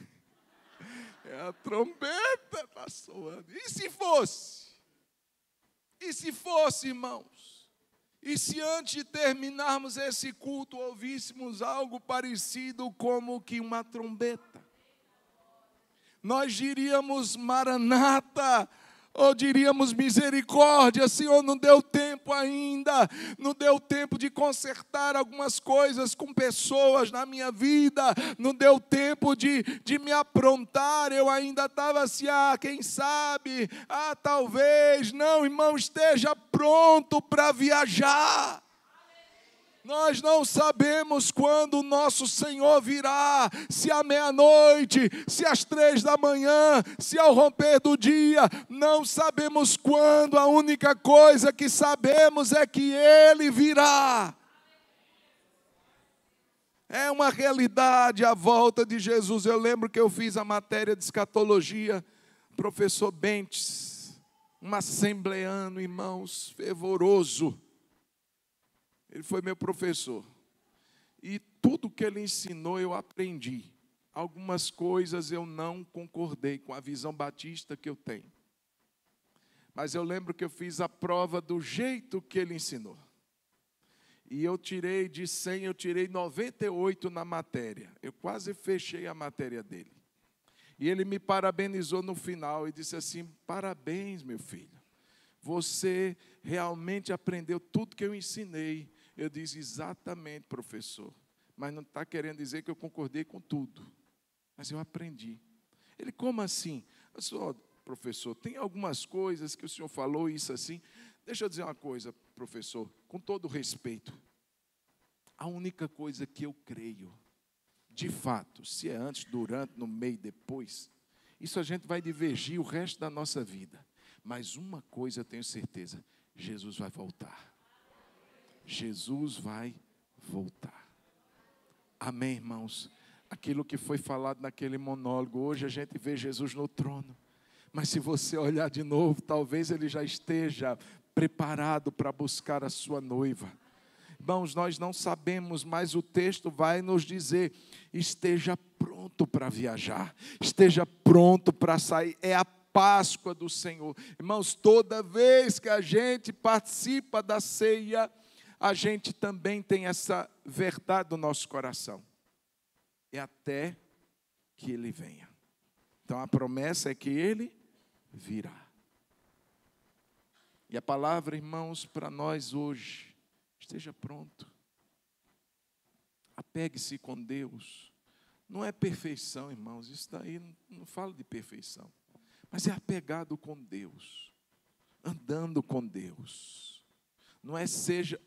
É a trombeta, está soando. E se fosse? E se fosse, irmãos? E se antes de terminarmos esse culto, ouvíssemos algo parecido como que uma trombeta? Nós diríamos Maranata, ou diríamos misericórdia. Senhor, não deu tempo ainda, não deu tempo de consertar algumas coisas com pessoas na minha vida, não deu tempo de me aprontar, eu ainda estava assim, quem sabe, talvez. Não, irmão, esteja pronto para viajar. Nós não sabemos quando o nosso Senhor virá, se à meia-noite, se às 3 da manhã, se ao romper do dia, não sabemos quando. A única coisa que sabemos é que Ele virá. É uma realidade a volta de Jesus. Eu lembro que eu fiz a matéria de escatologia, professor Bentes, um assembleano, irmãos, fervoroso. Ele foi meu professor. E tudo que ele ensinou eu aprendi. Algumas coisas eu não concordei com a visão batista que eu tenho. Mas eu lembro que eu fiz a prova do jeito que ele ensinou. E eu tirei de 100, eu tirei 98 na matéria. Eu quase fechei a matéria dele. E ele me parabenizou no final e disse assim: parabéns, meu filho. Você realmente aprendeu tudo que eu ensinei. Eu disse: exatamente, professor. Mas não está querendo dizer que eu concordei com tudo. Mas eu aprendi. Ele: como assim? Eu disse: professor, tem algumas coisas que o senhor falou isso assim. Deixa eu dizer uma coisa, professor, com todo respeito. A única coisa que eu creio, de fato, se é antes, durante, no meio, depois, isso a gente vai divergir o resto da nossa vida. Mas uma coisa eu tenho certeza: Jesus vai voltar. Jesus vai voltar. Amém, irmãos? Aquilo que foi falado naquele monólogo, hoje a gente vê Jesus no trono. Mas se você olhar de novo, talvez Ele já esteja preparado para buscar a sua noiva. Irmãos, nós não sabemos, mas o texto vai nos dizer: esteja pronto para viajar, esteja pronto para sair. É a Páscoa do Senhor. Irmãos, toda vez que a gente participa da ceia, a gente também tem essa verdade no nosso coração. É até que Ele venha. Então a promessa é que Ele virá. E a palavra, irmãos, para nós hoje: esteja pronto. Apegue-se com Deus. Não é perfeição, irmãos. Isso daí não fala de perfeição. Mas é apegado com Deus. Andando com Deus. Não é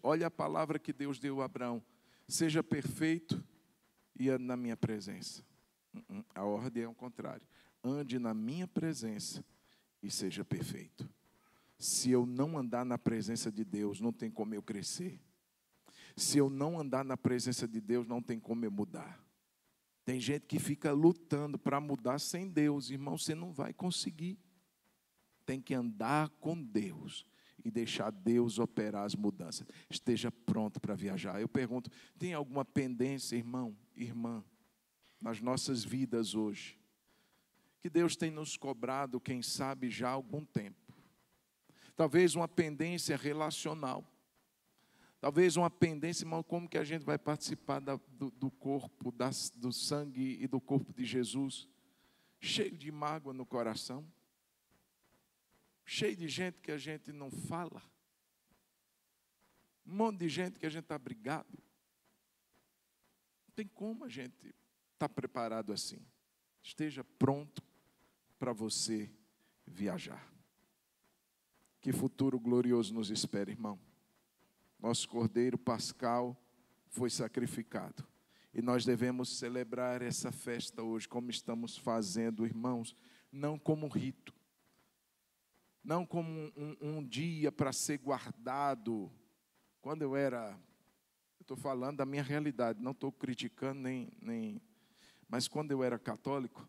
olha a palavra que Deus deu a Abraão: seja perfeito e ande na minha presença. A ordem é o contrário: ande na minha presença e seja perfeito. Se eu não andar na presença de Deus, não tem como eu crescer. Se eu não andar na presença de Deus, não tem como eu mudar. Tem gente que fica lutando para mudar sem Deus. Irmão, você não vai conseguir. Tem que andar com Deus e deixar Deus operar as mudanças. Esteja pronto para viajar. Eu pergunto: tem alguma pendência, irmão, irmã, nas nossas vidas hoje, que Deus tem nos cobrado, quem sabe, já há algum tempo? Talvez uma pendência relacional. Talvez uma pendência, irmão, como que a gente vai participar do corpo, do sangue e do corpo de Jesus, cheio de mágoa no coração? cheio de gente que a gente não fala, um monte de gente que a gente está brigado. Não tem como a gente estar preparado assim. Esteja pronto para você viajar. Que futuro glorioso nos espera, irmão. Nosso Cordeiro Pascal foi sacrificado. E nós devemos celebrar essa festa hoje, como estamos fazendo, irmãos, não como um rito, não como um dia para ser guardado. Quando eu estou falando da minha realidade, não estou criticando mas quando eu era católico,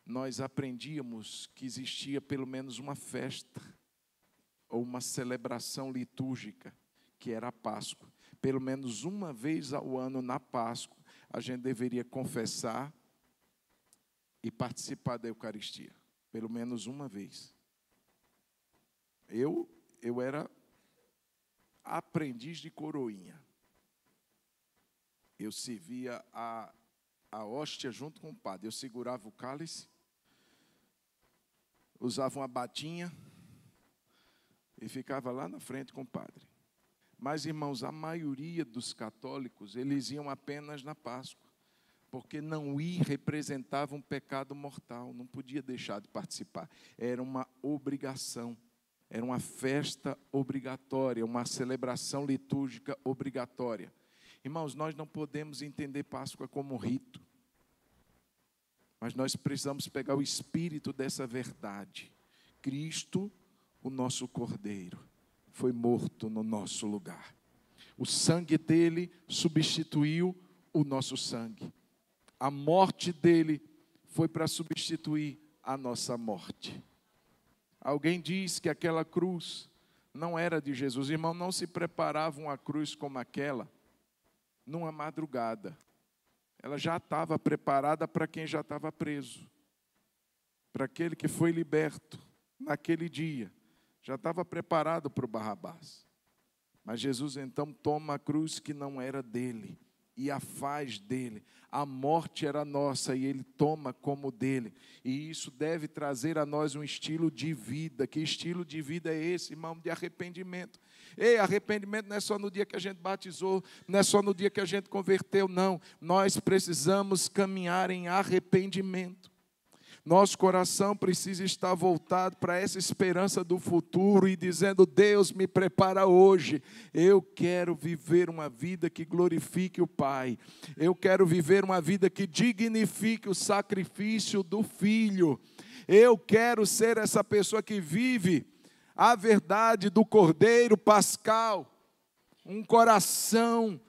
nós aprendíamos que existia pelo menos uma festa, ou uma celebração litúrgica, que era a Páscoa. Pelo menos uma vez ao ano, na Páscoa, a gente deveria confessar e participar da Eucaristia. Pelo menos uma vez. Eu era aprendiz de coroinha. Eu servia a hóstia junto com o padre. Eu segurava o cálice, usava uma batinha e ficava lá na frente com o padre. Mas, irmãos, a maioria dos católicos, eles iam apenas na Páscoa, porque não ir representava um pecado mortal, não podia deixar de participar. Era uma obrigação, era uma festa obrigatória, uma celebração litúrgica obrigatória. Irmãos, nós não podemos entender Páscoa como rito, mas nós precisamos pegar o espírito dessa verdade. Cristo, o nosso Cordeiro, foi morto no nosso lugar. O sangue dele substituiu o nosso sangue. A morte dele foi para substituir a nossa morte. Alguém diz que aquela cruz não era de Jesus. Irmão, não se preparava uma cruz como aquela numa madrugada. Ela já estava preparada para quem já estava preso. Para aquele que foi liberto naquele dia. Já estava preparado para o Barrabás. Mas Jesus então toma a cruz que não era dele e a faz dele. A morte era nossa e ele toma como dele. E isso deve trazer a nós um estilo de vida. Que estilo de vida é esse, irmão? De arrependimento. Ei, arrependimento não é só no dia que a gente batizou, não é só no dia que a gente converteu, não. Nós precisamos caminhar em arrependimento. Nosso coração precisa estar voltado para essa esperança do futuro e dizendo: Deus, me prepara hoje. Eu quero viver uma vida que glorifique o Pai. Eu quero viver uma vida que dignifique o sacrifício do Filho. Eu quero ser essa pessoa que vive a verdade do Cordeiro Pascal. Um coração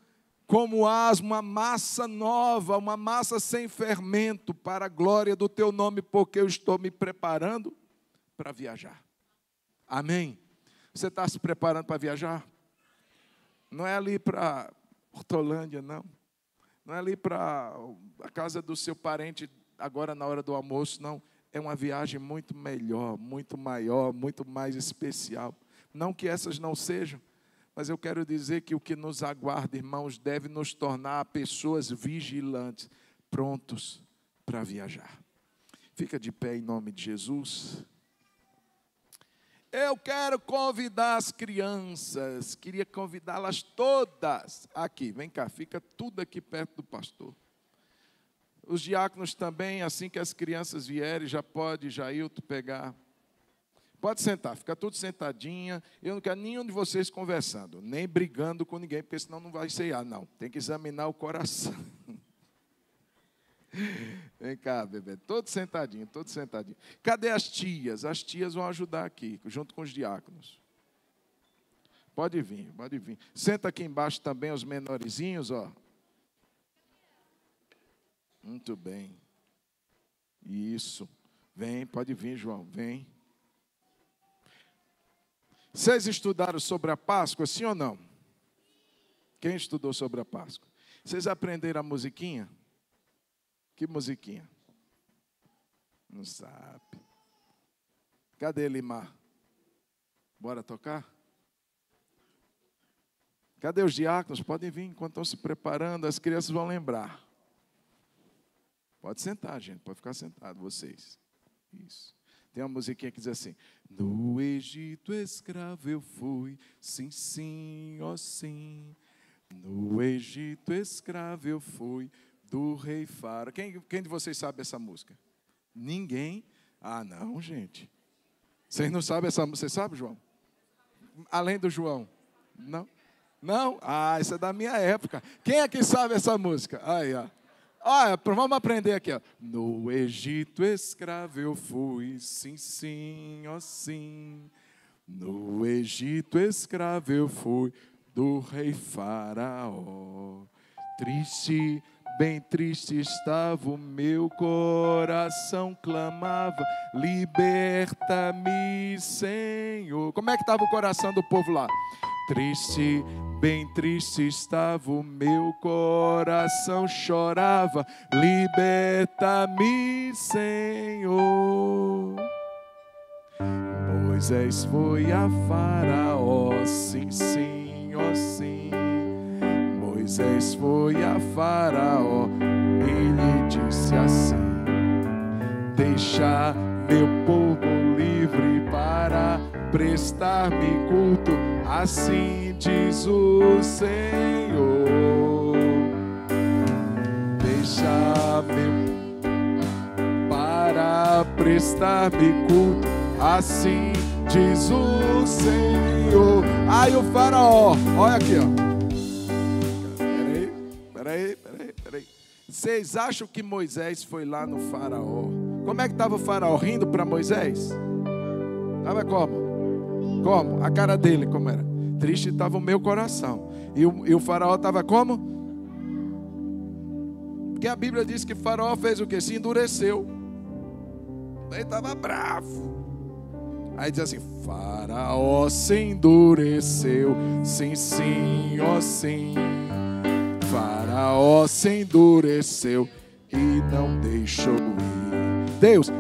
como asmo, uma massa nova, uma massa sem fermento, para a glória do teu nome, porque eu estou me preparando para viajar. Amém? Você está se preparando para viajar? Não é ali para Hortolândia, não. Não é ali para a casa do seu parente, agora na hora do almoço, não. É uma viagem muito melhor, muito maior, muito mais especial. Não que essas não sejam, mas eu quero dizer que o que nos aguarda, irmãos, deve nos tornar pessoas vigilantes, prontos para viajar. Fica de pé em nome de Jesus. Eu quero convidar as crianças, queria convidá-las todas aqui. Vem cá, fica tudo aqui perto do pastor. Os diáconos também, assim que as crianças vierem, já pode, Jailton, pegar. Pode sentar, fica tudo sentadinha. Eu não quero nenhum de vocês conversando, nem brigando com ninguém, porque senão não vai ceiar, não. Tem que examinar o coração. Vem cá, bebê, todo sentadinho, todo sentadinho. Cadê as tias? As tias vão ajudar aqui, junto com os diáconos. Pode vir, pode vir. Senta aqui embaixo também os menorzinhos, ó. Muito bem. Isso. Vem, pode vir, João, vem. Vocês estudaram sobre a Páscoa, sim ou não? Quem estudou sobre a Páscoa? Vocês aprenderam a musiquinha? Que musiquinha? Não sabe. Cadê Limar? Bora tocar? Cadê os diáconos? Podem vir enquanto estão se preparando, as crianças vão lembrar. Pode sentar, gente, pode ficar sentado, vocês. Isso. Tem uma musiquinha que diz assim: no Egito escravo eu fui, sim, sim, ó sim. No Egito escravo eu fui, do rei Faraó. Quem de vocês sabe essa música? Ninguém? Ah, não, gente. Vocês não sabem essa música? Você sabe, João? Além do João? Não? Não? Ah, isso é da minha época. Quem é que sabe essa música? Aí, ó. Olha, vamos aprender aqui, ó. No Egito escravo eu fui, sim, sim, ó sim. No Egito escravo eu fui, do rei Faraó. Triste, bem triste estava o meu coração, clamava: liberta-me, Senhor. Como é que estava o coração do povo lá? Triste, bem triste estava o meu coração, chorava: liberta-me, Senhor. Moisés foi a Faraó, sim, sim, ó sim. Moisés foi a Faraó, ele disse assim: deixa meu povo livre para prestar-me culto, assim diz o Senhor. Deixa meu para prestar-me culto, assim diz o Senhor. Aí o Faraó, olha aqui, ó. Peraí. Vocês acham que Moisés foi lá no Faraó? Como é que estava o Faraó? Rindo para Moisés? Estava como? Como? A cara dele como era? Triste estava o meu coração. E o Faraó estava como? Porque a Bíblia diz que o Faraó fez o quê? Se endureceu. Ele estava bravo. Aí diz assim: Faraó se endureceu, sim, sim, ó sim. Faraó se endureceu e não deixou ir. Deus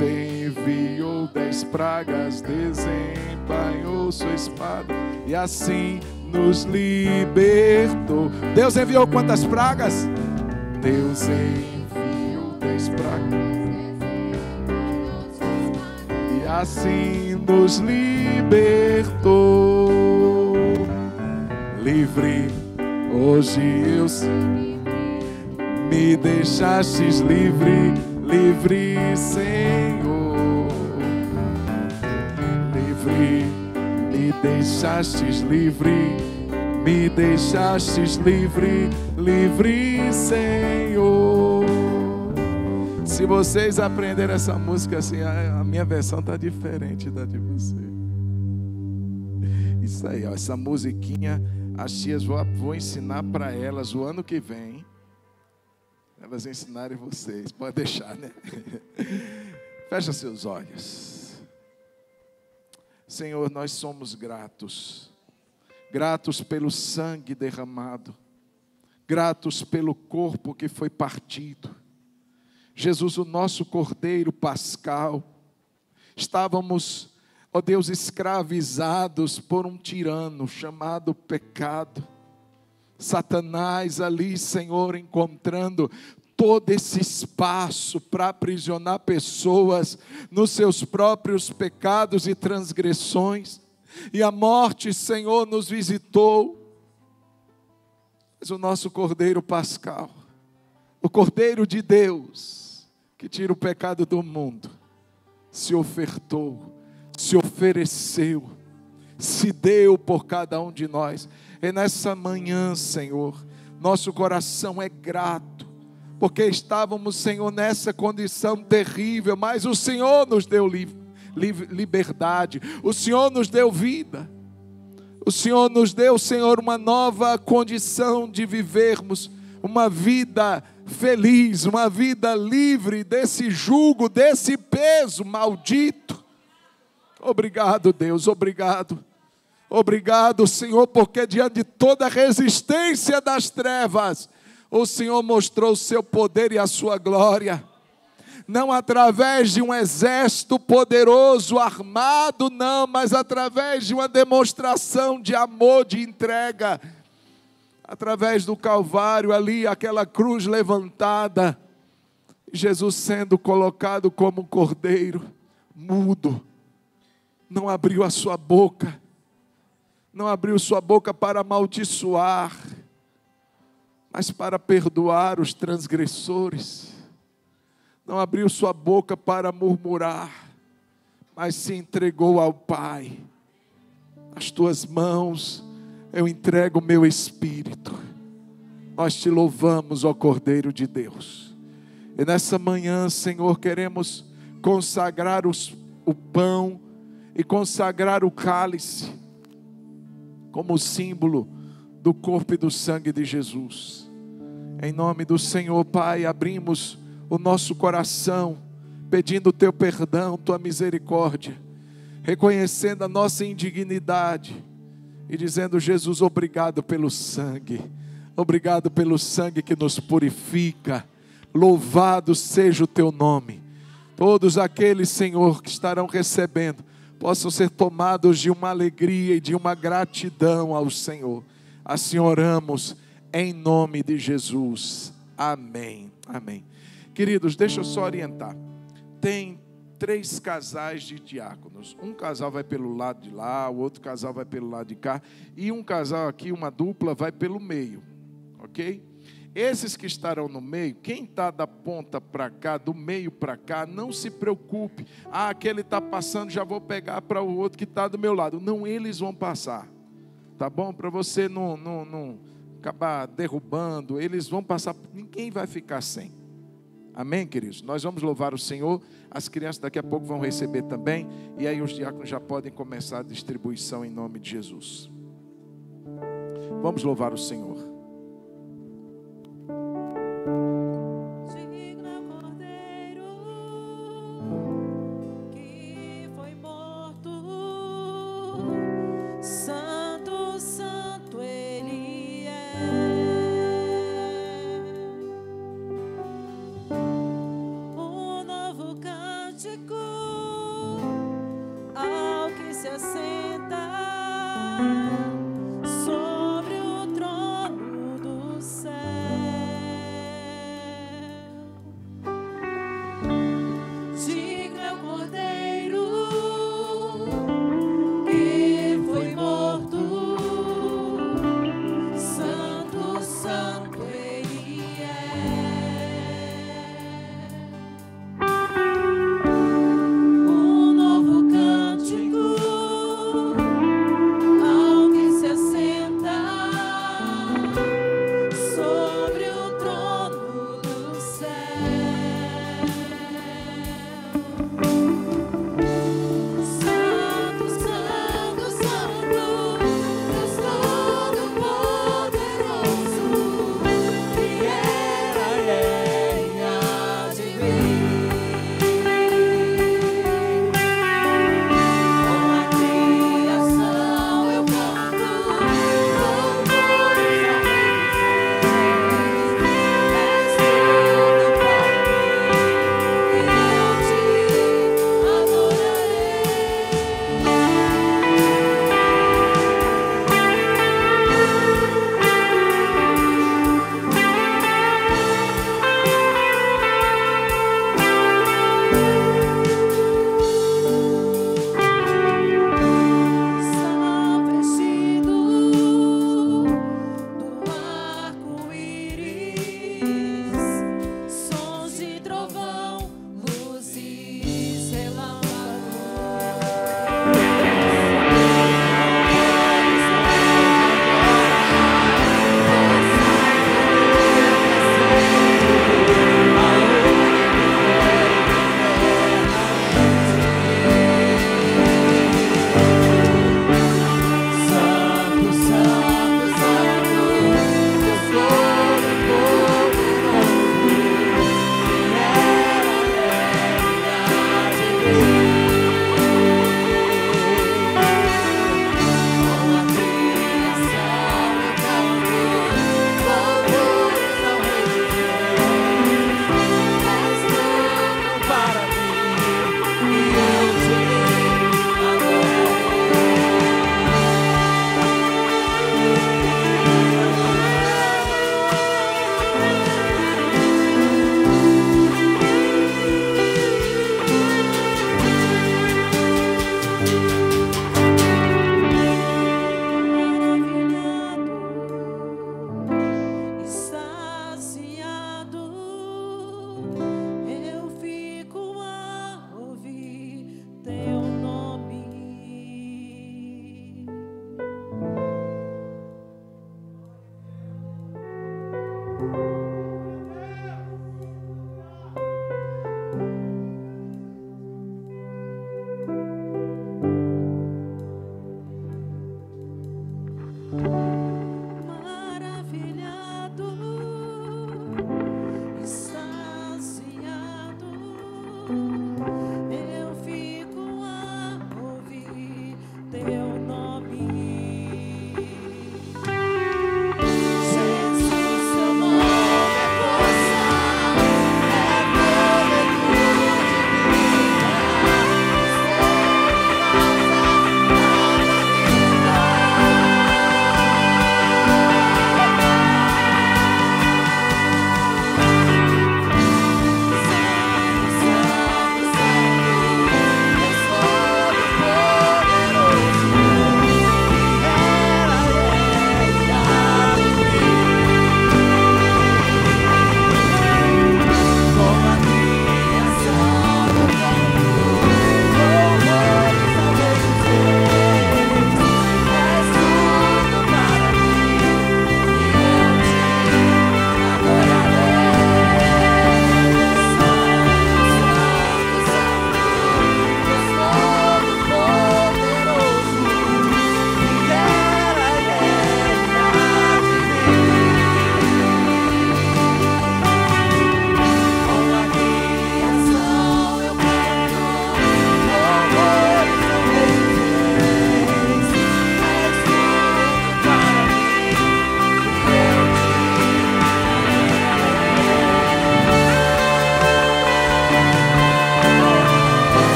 enviou 10 pragas, desembainhou sua espada e assim nos libertou. Deus enviou quantas pragas? Deus enviou 10 pragas e assim nos libertou. Livre, hoje eu me deixastes livre, livre, Senhor. Livre, me deixastes livre, me deixastes livre, livre, Senhor. Se vocês aprenderem essa música assim, a minha versão está diferente da de vocês. Isso aí, ó, essa musiquinha, as tias vou ensinar para elas o ano que vem. Elas ensinarem vocês. Pode deixar, né? Fecha seus olhos. Senhor, nós somos gratos. Gratos pelo sangue derramado. Gratos pelo corpo que foi partido. Jesus, o nosso Cordeiro Pascal. Estávamos, ó Deus, escravizados por um tirano chamado pecado. Satanás ali, Senhor, encontrando todo esse espaço para aprisionar pessoas nos seus próprios pecados e transgressões. E a morte, Senhor, nos visitou. Mas o nosso Cordeiro Pascal, o Cordeiro de Deus, que tira o pecado do mundo, se ofertou, se ofereceu, se deu por cada um de nós. E nessa manhã, Senhor, nosso coração é grato, porque estávamos, Senhor, nessa condição terrível, mas o Senhor nos deu liberdade, o Senhor nos deu vida, o Senhor nos deu, Senhor, uma nova condição de vivermos uma vida feliz, uma vida livre desse jugo, desse peso maldito. Obrigado, Deus, obrigado. Obrigado, Senhor, porque diante de toda a resistência das trevas, o Senhor mostrou o seu poder e a sua glória. Não através de um exército poderoso, armado, não, mas através de uma demonstração de amor, de entrega. Através do Calvário ali, aquela cruz levantada, Jesus sendo colocado como cordeiro, mudo, não abriu a sua boca, não abriu sua boca para amaldiçoar, mas para perdoar os transgressores. Não abriu sua boca para murmurar, mas se entregou ao Pai. Nas tuas mãos eu entrego o meu espírito. Nós te louvamos, ó Cordeiro de Deus. E nessa manhã, Senhor, queremos consagrar o pão e consagrar o cálice como símbolo do corpo e do sangue de Jesus. Em nome do Senhor, Pai, abrimos o nosso coração, pedindo o teu perdão, tua misericórdia, reconhecendo a nossa indignidade e dizendo: Jesus, obrigado pelo sangue que nos purifica, louvado seja o teu nome. Todos aqueles, Senhor, que estarão recebendo, possam ser tomados de uma alegria e de uma gratidão ao Senhor. Assim oramos em nome de Jesus. Amém. Amém. Queridos, deixa eu só orientar. Tem 3 casais de diáconos. Um casal vai pelo lado de lá, o outro casal vai pelo lado de cá, e um casal aqui, uma dupla, vai pelo meio. Ok? Esses que estarão no meio, quem está da ponta para cá, do meio para cá, não se preocupe. Aquele está passando, já vou pegar para o outro que está do meu lado. Não, eles vão passar. Tá bom? Para você não acabar derrubando, eles vão passar. Ninguém vai ficar sem. Amém, queridos? Nós vamos louvar o Senhor. As crianças daqui a pouco vão receber também. E aí os diáconos já podem começar a distribuição em nome de Jesus. Vamos louvar o Senhor. Sobre o trono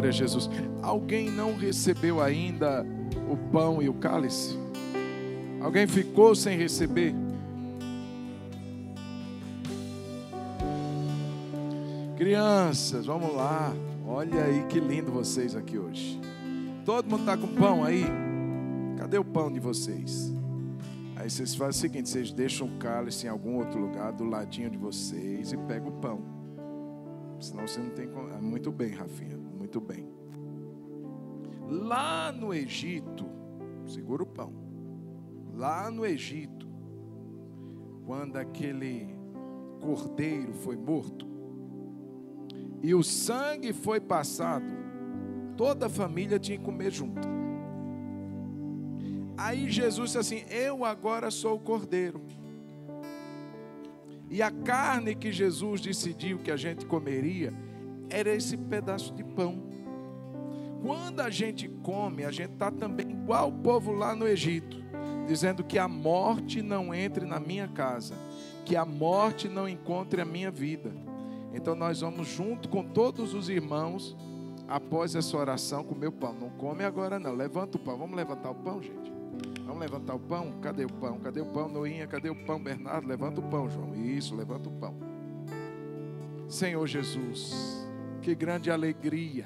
Glória a Jesus. Alguém não recebeu ainda o pão e o cálice? Alguém ficou sem receber? Crianças, vamos lá. Olha aí que lindo vocês aqui hoje. Todo mundo está com pão aí? Cadê o pão de vocês? Aí vocês fazem o seguinte: vocês deixam o cálice em algum outro lugar do ladinho de vocês e pegam o pão. Senão você não tem... Muito bem, Rafinha, muito bem. Lá no Egito, segura o pão. Lá no Egito, quando aquele cordeiro foi morto e o sangue foi passado, toda a família tinha que comer junto. Aí Jesus disse assim: eu agora sou o cordeiro. E a carne que Jesus decidiu que a gente comeria era esse pedaço de pão. Quando a gente come, a gente está também igual o povo lá no Egito, dizendo que a morte não entre na minha casa, que a morte não encontre a minha vida. Então nós vamos junto com todos os irmãos, após essa oração, comer o pão. Não come agora não, levanta o pão. Vamos levantar o pão, gente? Vamos levantar o pão? Cadê o pão? Cadê o pão, Noinha? Cadê o pão, Bernardo? Levanta o pão, João. Isso, levanta o pão. Senhor Jesus, que grande alegria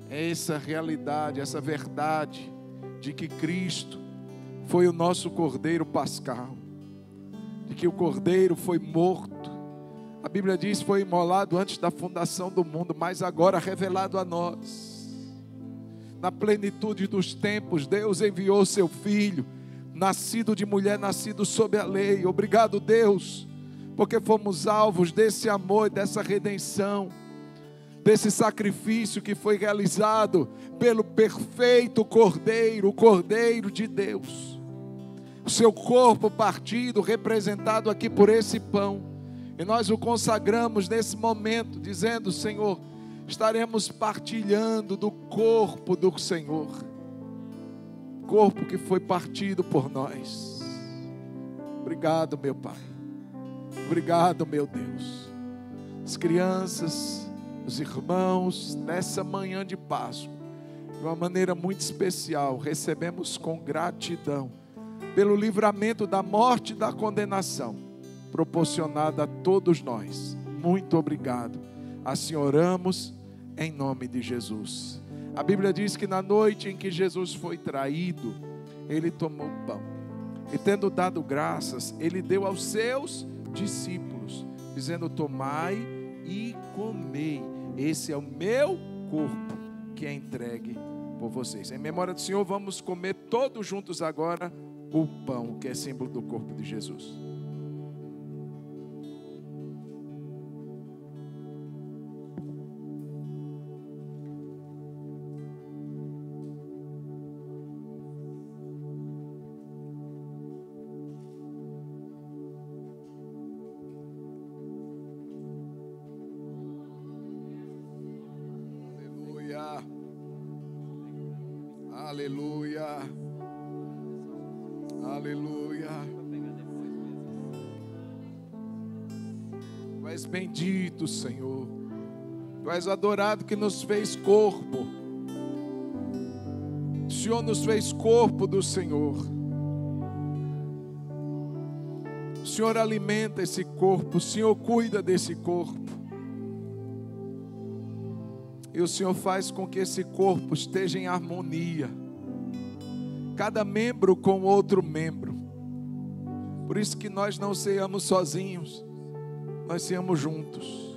é essa realidade, essa verdade de que Cristo foi o nosso Cordeiro Pascal, de que o Cordeiro foi morto. A Bíblia diz que foi imolado antes da fundação do mundo, mas agora revelado a nós. Na plenitude dos tempos, Deus enviou seu Filho, nascido de mulher, nascido sob a lei. Obrigado, Deus, porque fomos alvos desse amor e dessa redenção, desse sacrifício que foi realizado pelo perfeito Cordeiro, o Cordeiro de Deus. O seu corpo partido, representado aqui por esse pão. E nós o consagramos nesse momento, dizendo: Senhor, estaremos partilhando do corpo do Senhor, corpo que foi partido por nós. Obrigado, meu Pai. Obrigado, meu Deus. As crianças, os irmãos, nessa manhã de Páscoa, de uma maneira muito especial, recebemos com gratidão pelo livramento da morte e da condenação proporcionada a todos nós. Muito obrigado. Assim oramos em nome de Jesus. A Bíblia diz que na noite em que Jesus foi traído, ele tomou o pão e, tendo dado graças, ele deu aos seus discípulos, dizendo: tomai e comei, esse é o meu corpo que é entregue por vocês. Em memória do Senhor, vamos comer todos juntos agora o pão, que é símbolo do corpo de Jesus. Aleluia, aleluia. Tu és bendito, Senhor. Tu és adorado, que nos fez corpo. O Senhor nos fez corpo do Senhor. O Senhor alimenta esse corpo, o Senhor cuida desse corpo. E o Senhor faz com que esse corpo esteja em harmonia, cada membro com outro membro. Por isso que nós não ceamos sozinhos, nós ceamos juntos.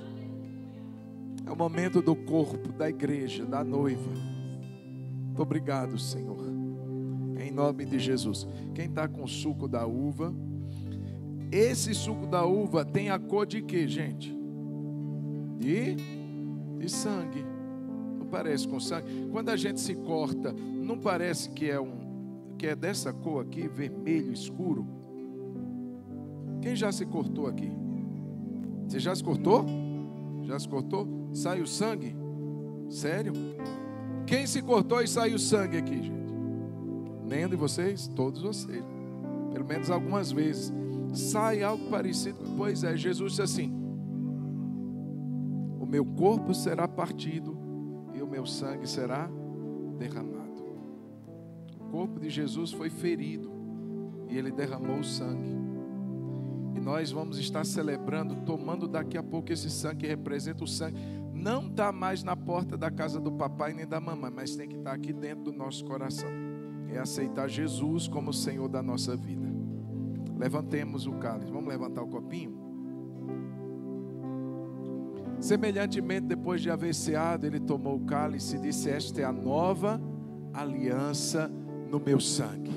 É o momento do corpo, da igreja, da noiva. Muito obrigado, Senhor, em nome de Jesus. Quem está com o suco da uva, esse suco da uva tem a cor de quê, gente? De sangue. Parece com sangue. Quando a gente se corta, não parece que é dessa cor aqui, vermelho escuro? Quem já se cortou aqui? Você já se cortou? Já se cortou? Sai o sangue? Sério? Quem se cortou e saiu sangue aqui, gente? Nenhum de vocês? Todos vocês. Pelo menos algumas vezes. Sai algo parecido. Pois é, Jesus disse assim: o meu corpo será partido e o meu sangue será derramado. O corpo de Jesus foi ferido e ele derramou o sangue. E nós vamos estar celebrando, tomando daqui a pouco esse sangue que representa o sangue. Não está mais na porta da casa do papai nem da mamãe, mas tem que estar aqui dentro do nosso coração. É aceitar Jesus como o Senhor da nossa vida. Levantemos o cálice. Vamos levantar o copinho? Semelhantemente, depois de haver ceado, ele tomou o cálice e disse: esta é a nova aliança no meu sangue.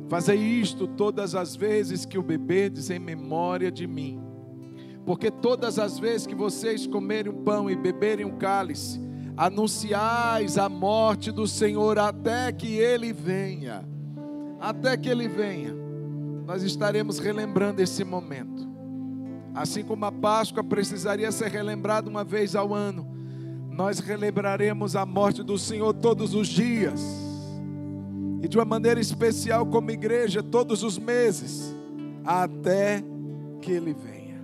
Fazei isto todas as vezes que o beberdes em memória de mim. Porque todas as vezes que vocês comerem um pão e beberem um cálice, anunciais a morte do Senhor até que Ele venha. Até que Ele venha. Nós estaremos relembrando esse momento. Assim como a Páscoa precisaria ser relembrada uma vez ao ano, nós relembraremos a morte do Senhor todos os dias. E de uma maneira especial como igreja, todos os meses, até que Ele venha.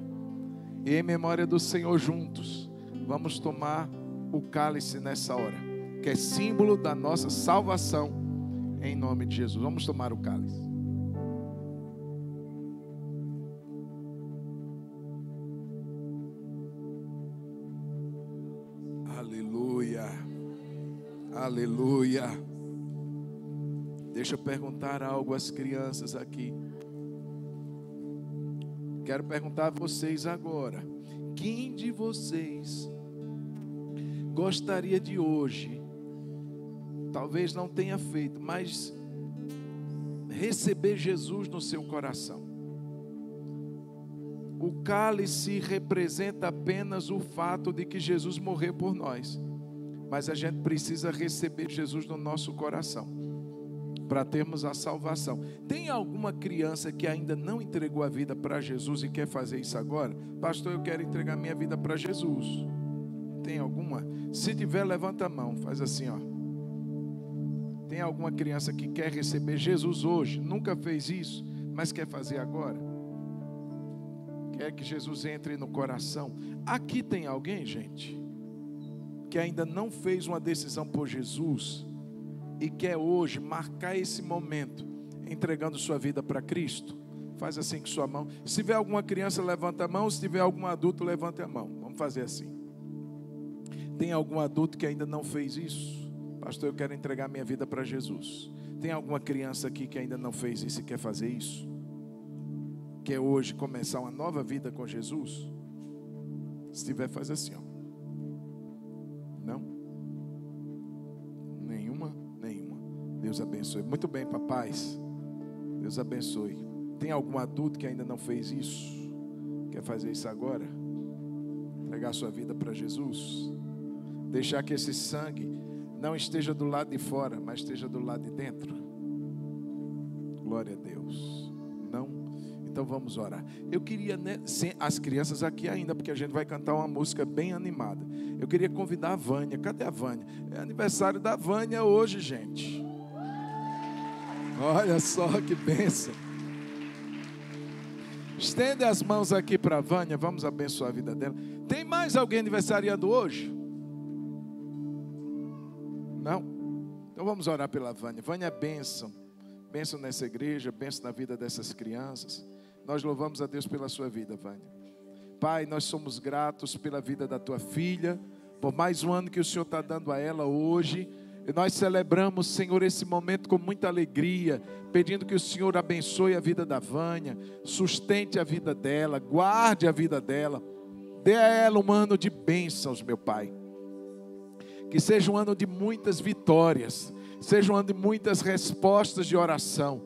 E em memória do Senhor juntos, vamos tomar o cálice nessa hora, que é símbolo da nossa salvação, em nome de Jesus. Vamos tomar o cálice. Aleluia, aleluia. Deixa eu perguntar algo às crianças aqui. Quero perguntar a vocês agora: quem de vocês gostaria de hoje, talvez não tenha feito, mas receber Jesus no seu coração? O cálice representa apenas o fato de que Jesus morreu por nós, mas a gente precisa receber Jesus no nosso coração para termos a salvação. Tem alguma criança que ainda não entregou a vida para Jesus e quer fazer isso agora? Pastor, eu quero entregar minha vida para Jesus. Tem alguma? Se tiver, levanta a mão, faz assim, ó. Tem alguma criança que quer receber Jesus hoje, nunca fez isso, mas quer fazer agora? Quer que Jesus entre no coração? Aqui tem alguém, gente, que ainda não fez uma decisão por Jesus e quer hoje marcar esse momento entregando sua vida para Cristo? Faz assim com sua mão. Se tiver alguma criança, levanta a mão. Se tiver algum adulto, levanta a mão. Vamos fazer assim. Tem algum adulto que ainda não fez isso? Pastor, eu quero entregar minha vida para Jesus. Tem alguma criança aqui que ainda não fez isso e quer fazer isso? Quer hoje começar uma nova vida com Jesus? Se tiver, faz assim, ó. Não? Nenhuma? Nenhuma. Deus abençoe. Muito bem, papais. Deus abençoe. Tem algum adulto que ainda não fez isso? Quer fazer isso agora? Entregar sua vida para Jesus? Deixar que esse sangue não esteja do lado de fora, mas esteja do lado de dentro? Glória a Deus. Não? Então vamos orar. Eu queria, né, as crianças aqui ainda, porque a gente vai cantar uma música bem animada. Eu queria convidar a Vânia. Cadê a Vânia? É aniversário da Vânia hoje, gente. Olha só que bênção. Estende as mãos aqui para a Vânia. Vamos abençoar a vida dela. Tem mais alguém aniversariando hoje? Não? Então vamos orar pela Vânia. Vânia é bênção. Bênção nessa igreja, bênção na vida dessas crianças. Nós louvamos a Deus pela sua vida, Vânia. Pai, nós somos gratos pela vida da tua filha, por mais um ano que o Senhor está dando a ela hoje. E nós celebramos, Senhor, esse momento com muita alegria, pedindo que o Senhor abençoe a vida da Vânia, sustente a vida dela, guarde a vida dela, dê a ela um ano de bênçãos, meu Pai. Que seja um ano de muitas vitórias, seja um ano de muitas respostas de oração.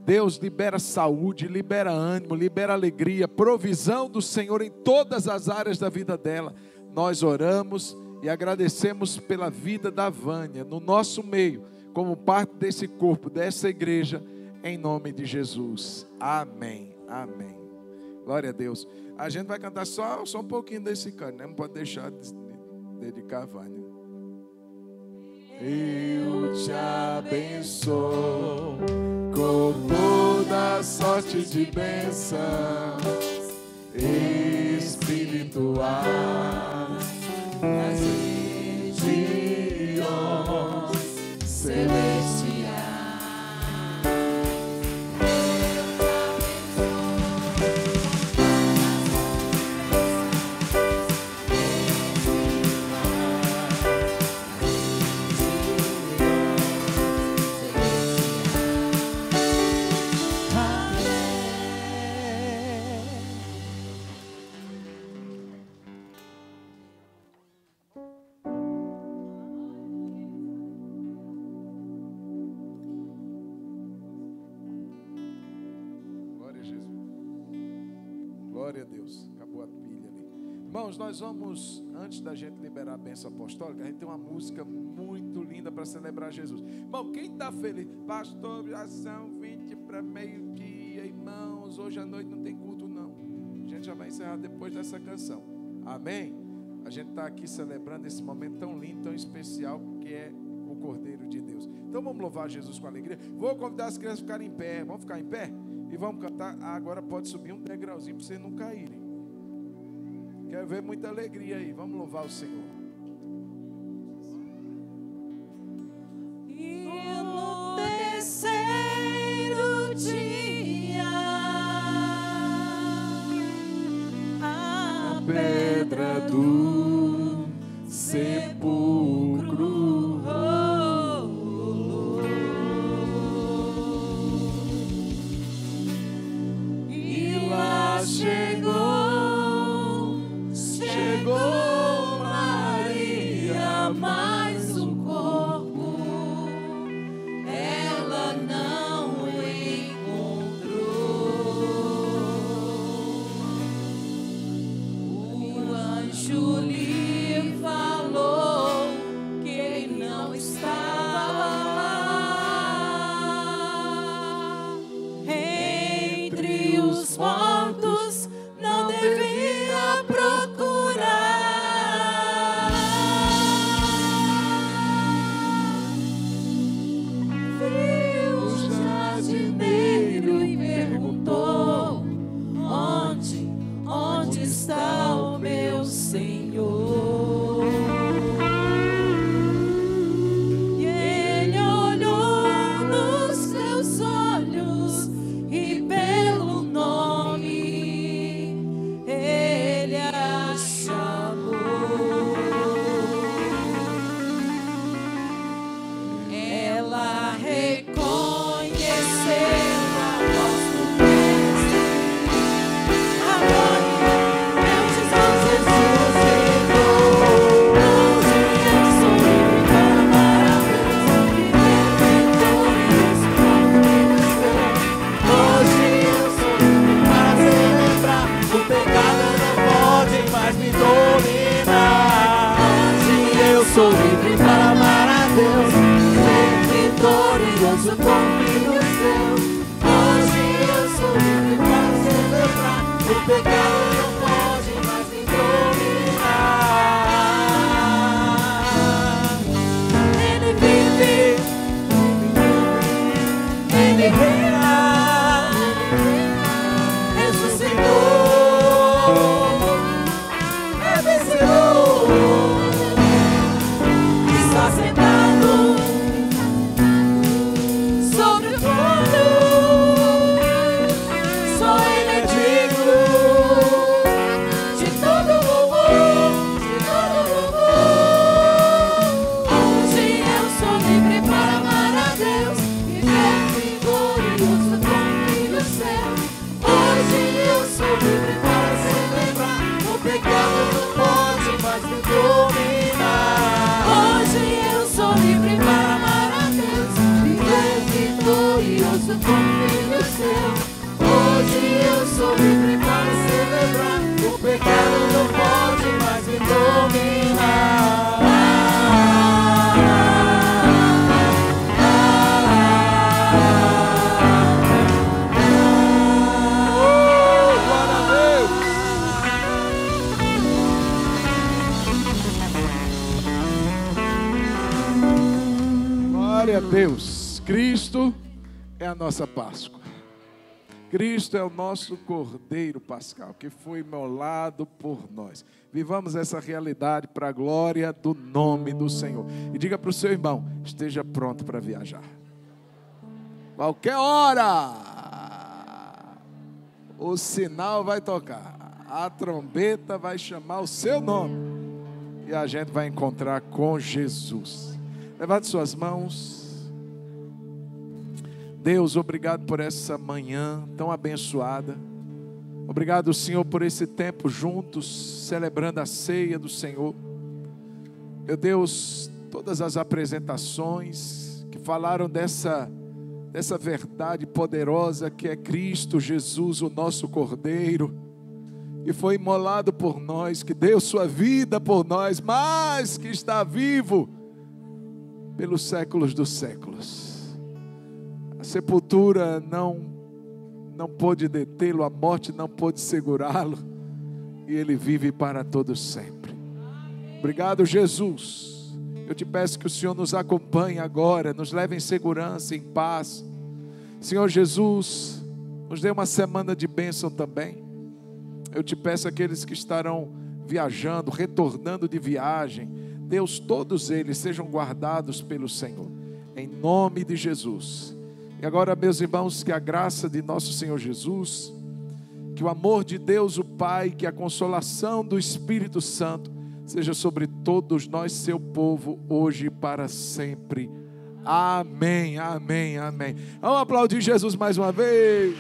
Deus, libera saúde, libera ânimo, libera alegria, provisão do Senhor em todas as áreas da vida dela. Nós oramos e agradecemos pela vida da Vânia, no nosso meio, como parte desse corpo, dessa igreja, em nome de Jesus. Amém, amém. Glória a Deus. A gente vai cantar só um pouquinho desse canto, né? Não pode deixar de dedicar a Vânia. Eu te abençoo com toda sorte de bênçãos espirituais. Mas Glória a Deus. Acabou a pilha ali. Irmãos, nós vamos, antes da gente liberar a bênção apostólica, a gente tem uma música muito linda para celebrar Jesus. Irmão, quem está feliz? Pastor, já são 20 para meio-dia, irmãos. Hoje à noite não tem culto, não. A gente já vai encerrar depois dessa canção. Amém? A gente está aqui celebrando esse momento tão lindo, tão especial, que é o Cordeiro de Deus. Então vamos louvar Jesus com alegria. Vou convidar as crianças a ficarem em pé. Vamos ficar em pé? E vamos cantar. Agora pode subir um degrauzinho para vocês não caírem. Quero ver muita alegria aí. Vamos louvar o Senhor. E no terceiro dia, a pedra do sepulcro rolou, e lá chegou Maria, mas o corpo ela não encontrou. O anjo lhe falou que ele não estava lá. Entre os mortos não devia procurar. Viu o jardineiro e perguntou: onde está o meu Senhor? E ele olhou nos seus olhos e pelo nome ele a chamou. Ela reconheceu a voz do mestre. Agora meu Jesus ressuscitou. Hoje eu sou livre para amar a Deus e viver vitorioso como Deus é. Hoje eu sou livre para celebrar. O pecado não pode mais me dominar. Hoje eu sou livre para amar a Deus, ser vitorioso com filhos seus. Hoje eu sou livre para celebrar. O pecado não pode mais me dominar. Ele vive, ele reina, ressuscitou, é vencedor. Está sentado sobre o trono, só ele é digno de todo louvor, de todo louvor. Hoje eu sou livre para amar a Deus e ver vitorioso com filhos seus. Hoje eu sou livre para celebrar. O pecado não pode mais me dominar. Hoje eu sou livre para amar a Deus e ver vitorioso com filhos seus. Hoje eu sou livre para celebrar. O pecado não pode mais me dominar. Glória a Deus. Glória a Deus. Cristo é a nossa Páscoa. Cristo é o nosso Cordeiro Pascal, que foi imolado por nós. Vivamos essa realidade para a glória do nome do Senhor. E diga para o seu irmão: esteja pronto para viajar. Qualquer hora, o sinal vai tocar, a trombeta vai chamar o seu nome e a gente vai encontrar com Jesus. Levante suas mãos. Deus, obrigado por essa manhã tão abençoada. Obrigado, Senhor, por esse tempo juntos, celebrando a ceia do Senhor. Meu Deus, todas as apresentações que falaram dessa verdade poderosa que é Cristo Jesus, o nosso Cordeiro. que foi imolado por nós, que deu sua vida por nós, mas que está vivo pelos séculos dos séculos. A sepultura não pôde detê-lo, a morte não pôde segurá-lo, e ele vive para todo sempre. Obrigado, Jesus. Eu te peço que o Senhor nos acompanhe agora, nos leve em segurança, em paz. Senhor Jesus, nos dê uma semana de bênção também. Eu te peço aqueles que estarão viajando, retornando de viagem, Deus, todos eles sejam guardados pelo Senhor, em nome de Jesus. E agora, meus irmãos, que a graça de nosso Senhor Jesus, que o amor de Deus o Pai, que a consolação do Espírito Santo seja sobre todos nós, seu povo, hoje e para sempre. Amém, amém, amém. Vamos aplaudir Jesus mais uma vez.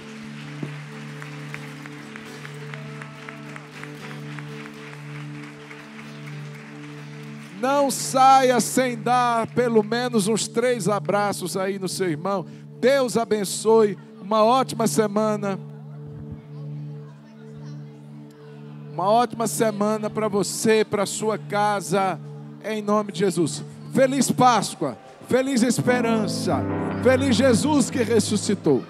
Não saia sem dar pelo menos uns 3 abraços aí no seu irmão. Deus abençoe. Uma ótima semana. Uma ótima semana para você, para sua casa, em nome de Jesus. Feliz Páscoa, feliz esperança, feliz Jesus que ressuscitou.